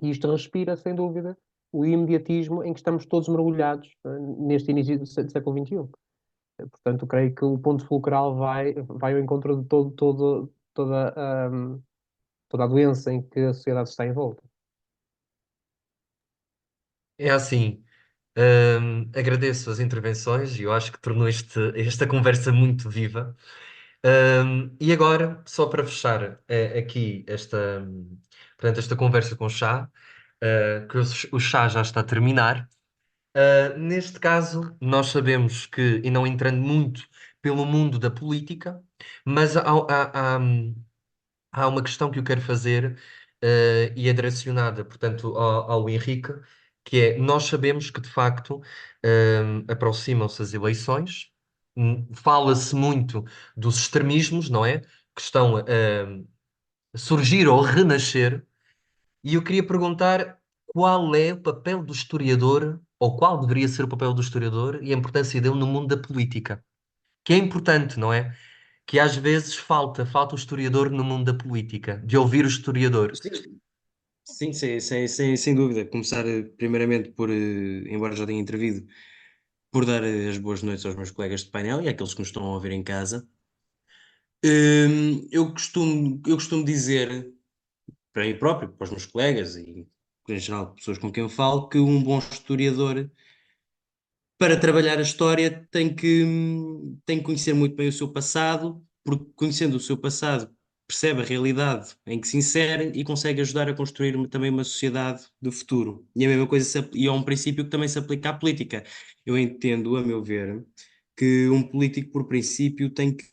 E isto respira, sem dúvida, o imediatismo em que estamos todos mergulhados neste início do século XXI. Portanto, creio que o ponto fulcral vai ao encontro de toda a doença em que a sociedade está envolta. É assim, agradeço as intervenções e eu acho que tornou esta conversa muito viva. E agora, só para fechar aqui portanto, esta conversa com o chá, que o chá já está a terminar. Neste caso, nós sabemos que, e não entrando muito pelo mundo da política, mas há uma questão que eu quero fazer, e é direcionada, portanto, ao Henrique, que é, nós sabemos que, de facto, aproximam-se as eleições, fala-se muito dos extremismos, não é? Que estão a surgir ou renascer, e eu queria perguntar qual é o papel do historiador, ou qual deveria ser o papel do historiador e a importância dele no mundo da política, que é importante, não é? Que às vezes falta o historiador no mundo da política, de ouvir o historiador. Sim, sem dúvida. Começar primeiramente por, embora já tenha intervido, por dar as boas noites aos meus colegas de painel e àqueles que nos estão a ouvir em casa. Eu costumo dizer para mim próprio, para os meus colegas e, em geral, pessoas com quem eu falo, que um bom historiador, para trabalhar a história, tem que conhecer muito bem o seu passado, porque conhecendo o seu passado, percebe a realidade em que se insere e consegue ajudar a construir também uma sociedade do futuro. E a mesma coisa, e é um princípio que também se aplica à política. Eu entendo, a meu ver, que um político, por princípio, tem que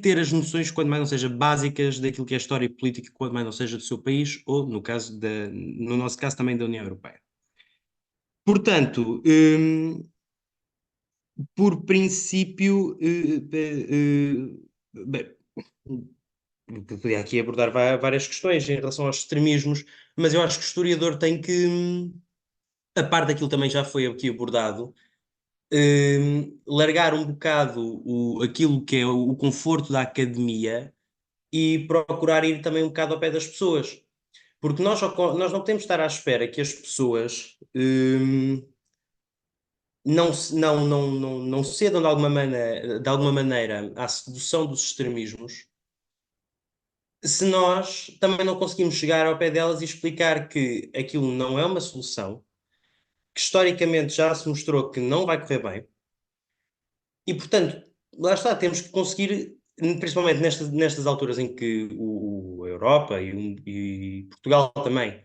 ter as noções, quando mais não seja básicas, daquilo que é a história política, quando mais não seja do seu país, ou no nosso caso também da União Europeia. Portanto, por princípio, bem, podia aqui abordar várias questões em relação aos extremismos, mas eu acho que o historiador tem que, a par daquilo também já foi aqui abordado, largar um bocado aquilo que é o conforto da academia e procurar ir também um bocado ao pé das pessoas. Porque nós não podemos estar à espera que as pessoas não cedam de alguma maneira à sedução dos extremismos, se nós também não conseguimos chegar ao pé delas e explicar que aquilo não é uma solução, que historicamente já se mostrou que não vai correr bem, e portanto, lá está, temos que conseguir, principalmente nestas alturas em que a Europa e Portugal também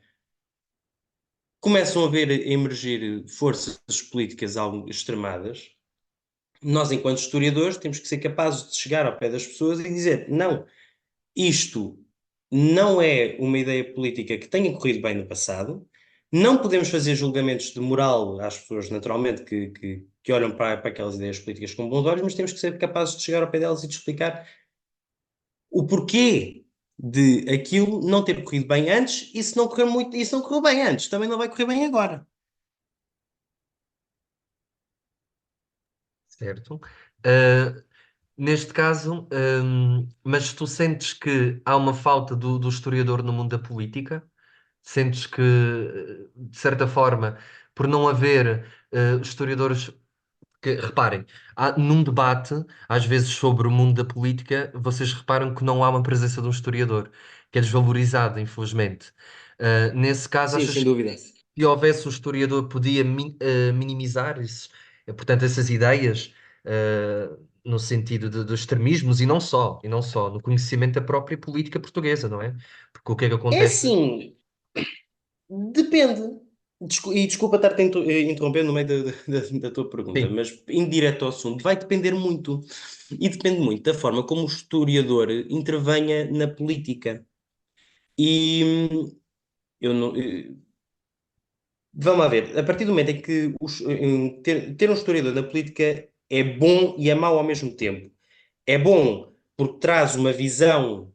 começam a emergir forças políticas algo extremadas, nós, enquanto historiadores, temos que ser capazes de chegar ao pé das pessoas e dizer: não, isto não é uma ideia política que tenha corrido bem no passado, não podemos fazer julgamentos de moral às pessoas, naturalmente, que olham para aquelas ideias políticas com bons olhos, mas temos que ser capazes de chegar ao pé delas e de explicar o porquê de aquilo não ter corrido bem antes, e se não correu bem antes, também não vai correr bem agora. Certo? Neste caso, mas tu sentes que há uma falta do historiador no mundo da política? Sentes que, de certa forma, por não haver historiadores que, reparem, num debate, às vezes sobre o mundo da política, vocês reparam que não há uma presença de um historiador, que é desvalorizado, infelizmente. Nesse caso, Sim, achas sem que dúvida. se houvesse um historiador, podia minimizar isso, portanto, essas ideias, no sentido dos extremismos e não só, no conhecimento da própria política portuguesa, não é? Porque o que é que É acontece? assim, depende. E desculpa estar-te interrompendo no meio da tua pergunta, Sim, mas indo direto ao assunto, vai depender muito. E depende muito da forma como o historiador intervenha na política. E eu não. Vamos lá ver, a partir do momento em que ter um historiador na política é bom e é mau ao mesmo tempo. É bom porque traz uma visão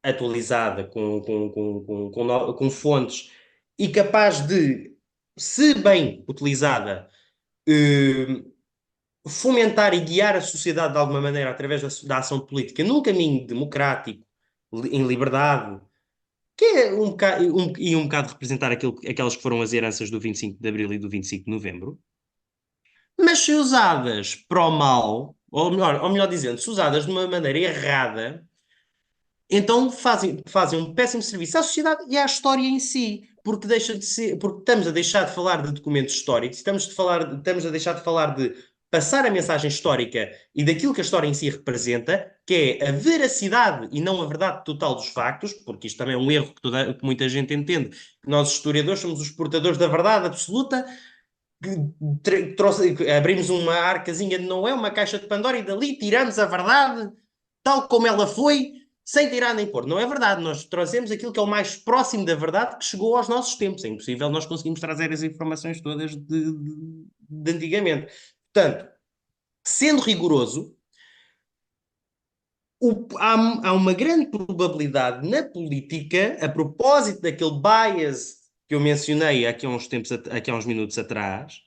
atualizada com fontes e capaz de, se bem utilizada, eh, fomentar e guiar a sociedade de alguma maneira através da ação política num caminho democrático, em liberdade, que é um bocado representar aquelas que foram as heranças do 25 de Abril e do 25 de Novembro, mas se usadas para o mal, ou melhor dizendo, se usadas de uma maneira errada, então fazem um péssimo serviço à sociedade e à história em si, porque deixa de ser, porque estamos a deixar de falar de documentos históricos, estamos a deixar de falar de passar a mensagem histórica e daquilo que a história em si representa, que é a veracidade e não a verdade total dos factos, porque isto também é um erro que muita gente entende, que nós historiadores somos os portadores da verdade absoluta, abrimos uma arcazinha de Noé, uma caixa de Pandora e dali tiramos a verdade tal como ela foi, sem tirar nem pôr. Não é verdade, nós trazemos aquilo que é o mais próximo da verdade que chegou aos nossos tempos. É impossível nós conseguimos trazer as informações todas de antigamente. Portanto, sendo rigoroso, há uma grande probabilidade na política, a propósito daquele bias que eu mencionei aqui há uns minutos atrás,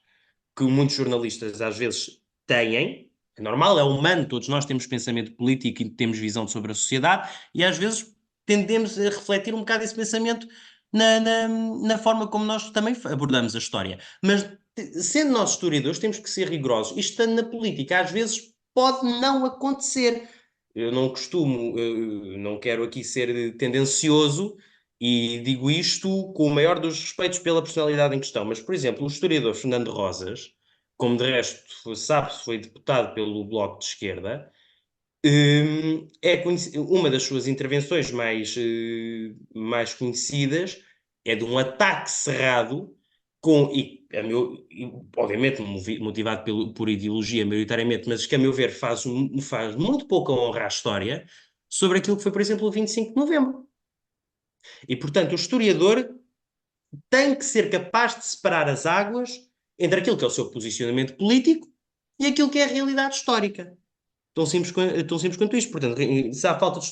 que muitos jornalistas às vezes têm, é normal, é humano, todos nós temos pensamento político e temos visão sobre a sociedade, e às vezes tendemos a refletir um bocado esse pensamento na forma como nós também abordamos a história. Mas, sendo nós historiadores, temos que ser rigorosos. Isto estando na política, às vezes pode não acontecer. Eu não costumo, não quero aqui ser tendencioso, e digo isto com o maior dos respeitos pela personalidade em questão, mas, por exemplo, o historiador Fernando Rosas, como de resto sabe-se foi deputado pelo Bloco de Esquerda, uma das suas intervenções mais conhecidas é de um ataque cerrado obviamente motivado por ideologia maioritariamente, mas que a meu ver faz muito pouca honra à história sobre aquilo que foi, por exemplo, o 25 de Novembro. E, portanto, o historiador tem que ser capaz de separar as águas entre aquilo que é o seu posicionamento político e aquilo que é a realidade histórica. Tão simples quanto isto. Portanto, se há falta de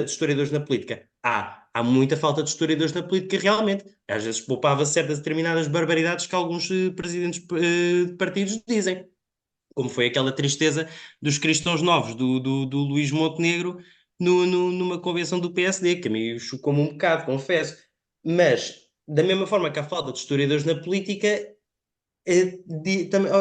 historiadores na política, há muita falta de historiadores na política realmente. Às vezes poupava certas determinadas barbaridades que alguns presidentes de partidos dizem. Como foi aquela tristeza dos cristãos novos do Luís Montenegro numa convenção do PSD, que a mim chocou-me um bocado, confesso. Mas, da mesma forma que há falta de historiadores na política, também,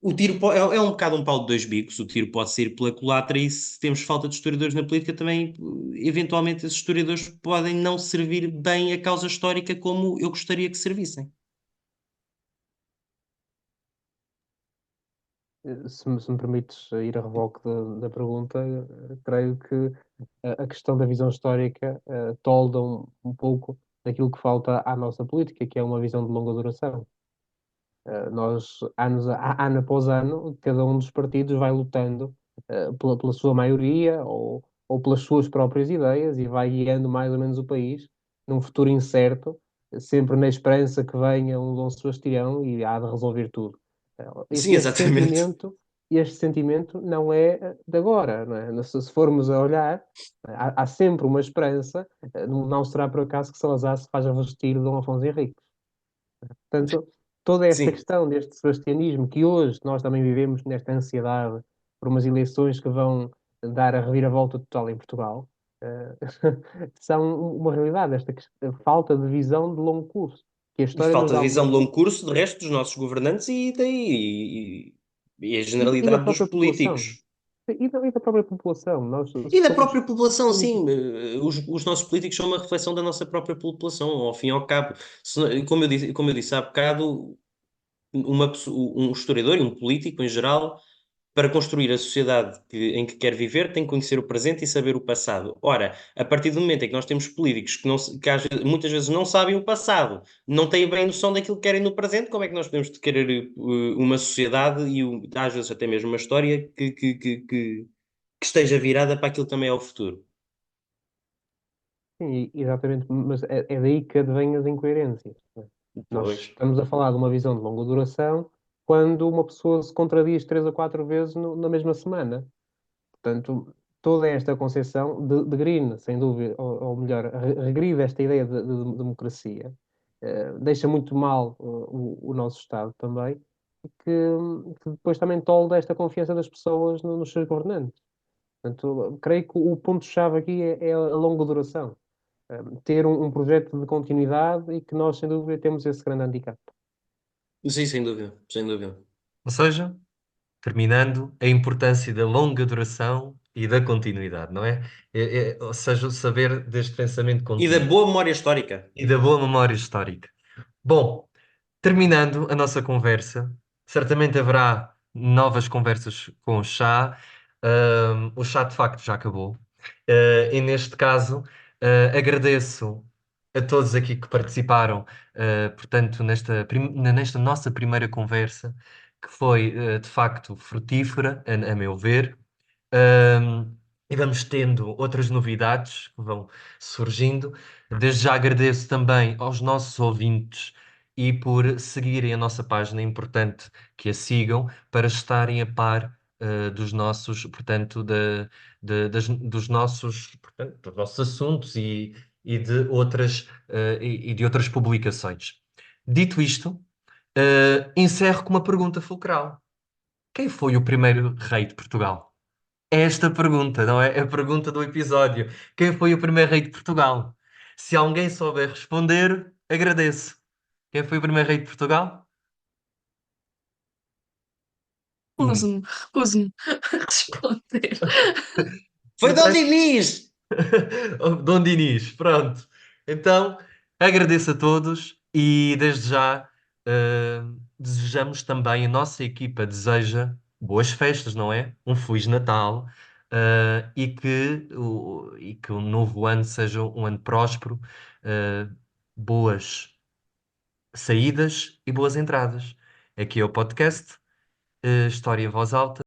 o tiro é um bocado um pau de dois bicos. O tiro pode sair pela culatra, e se temos falta de historiadores na política, também, eventualmente, esses historiadores podem não servir bem a causa histórica como eu gostaria que servissem. Se me permites ir a reboque da pergunta, creio que a questão da visão histórica tolda um pouco daquilo que falta à nossa política, que é uma visão de longa duração. Nós, ano após ano, cada um dos partidos vai lutando pela sua maioria ou pelas suas próprias ideias e vai guiando mais ou menos o país num futuro incerto, sempre na esperança que venha um Dom Sebastião e há de resolver tudo. Sim, Este exatamente. sentimento não é de agora, não é? Se formos a olhar, há sempre uma esperança, não será por acaso que Salazar se faz revestir de Dom Afonso Henriques. Portanto, toda esta Sim. questão deste sebastianismo, que hoje nós também vivemos nesta ansiedade por umas eleições que vão dar a reviravolta total em Portugal, eh, são uma realidade, falta de visão de longo curso, que a história nos Falta dá de visão algumas de longo curso, de resto, dos nossos governantes e a e da generalidade dos própria população. políticos. E da própria população. Nós E da somos, própria população, somos sim. Os nossos políticos são uma reflexão da nossa própria população, ao fim e ao cabo. Como eu disse há bocado, um historiador e um político em geral para construir a sociedade em que quer viver, tem que conhecer o presente e saber o passado. Ora, a partir do momento em que nós temos políticos que, muitas vezes não sabem o passado, não têm bem noção daquilo que querem no presente, como é que nós podemos querer uma sociedade e, às vezes, até mesmo uma história que esteja virada para aquilo que também é o futuro? Sim, exatamente, mas é daí que advêm as incoerências, não é? Nós Pois. estamos a falar de uma visão de longa duração quando uma pessoa se contradiz 3 ou 4 vezes na mesma semana. Portanto, toda esta concepção de Green, sem dúvida, ou melhor, regride esta ideia de democracia, deixa muito mal o nosso Estado também, e que depois também tolda esta confiança das pessoas nos seus governantes. Portanto, creio que o ponto-chave aqui é a longa duração. Ter um projeto de continuidade e que nós, sem dúvida, temos esse grande handicap. Sim, sem dúvida, sem dúvida. Ou seja, terminando, a importância da longa duração e da continuidade, não é? Ou seja, o saber deste pensamento E da contínuo boa memória histórica. e da boa memória histórica. Bom, terminando a nossa conversa, certamente haverá novas conversas com o chá. O chá de facto já acabou. E neste caso, agradeço a todos aqui que participaram, portanto, nesta nossa primeira conversa, que foi de facto frutífera, a meu ver. E vamos tendo outras novidades que vão surgindo. Desde já agradeço também aos nossos ouvintes e por seguirem a nossa página. É importante que a sigam para estarem a par dos nossos, portanto, dos nossos assuntos e de outras publicações. Dito isto, encerro com uma pergunta fulcral. Quem foi o primeiro rei de Portugal? É esta pergunta, não é? É a pergunta do episódio. Quem foi o primeiro rei de Portugal? Se alguém souber responder, agradeço. Quem foi o primeiro rei de Portugal? Inês. Recuso-me a responder. Foi Dom Portanto, Dinis! Dom Dinis, pronto. Então, agradeço a todos e desde já desejamos também, a nossa equipa deseja boas festas, não é? Um Feliz Natal, e que o novo ano seja um ano próspero, boas saídas e boas entradas. Aqui é o podcast, História em Voz Alta.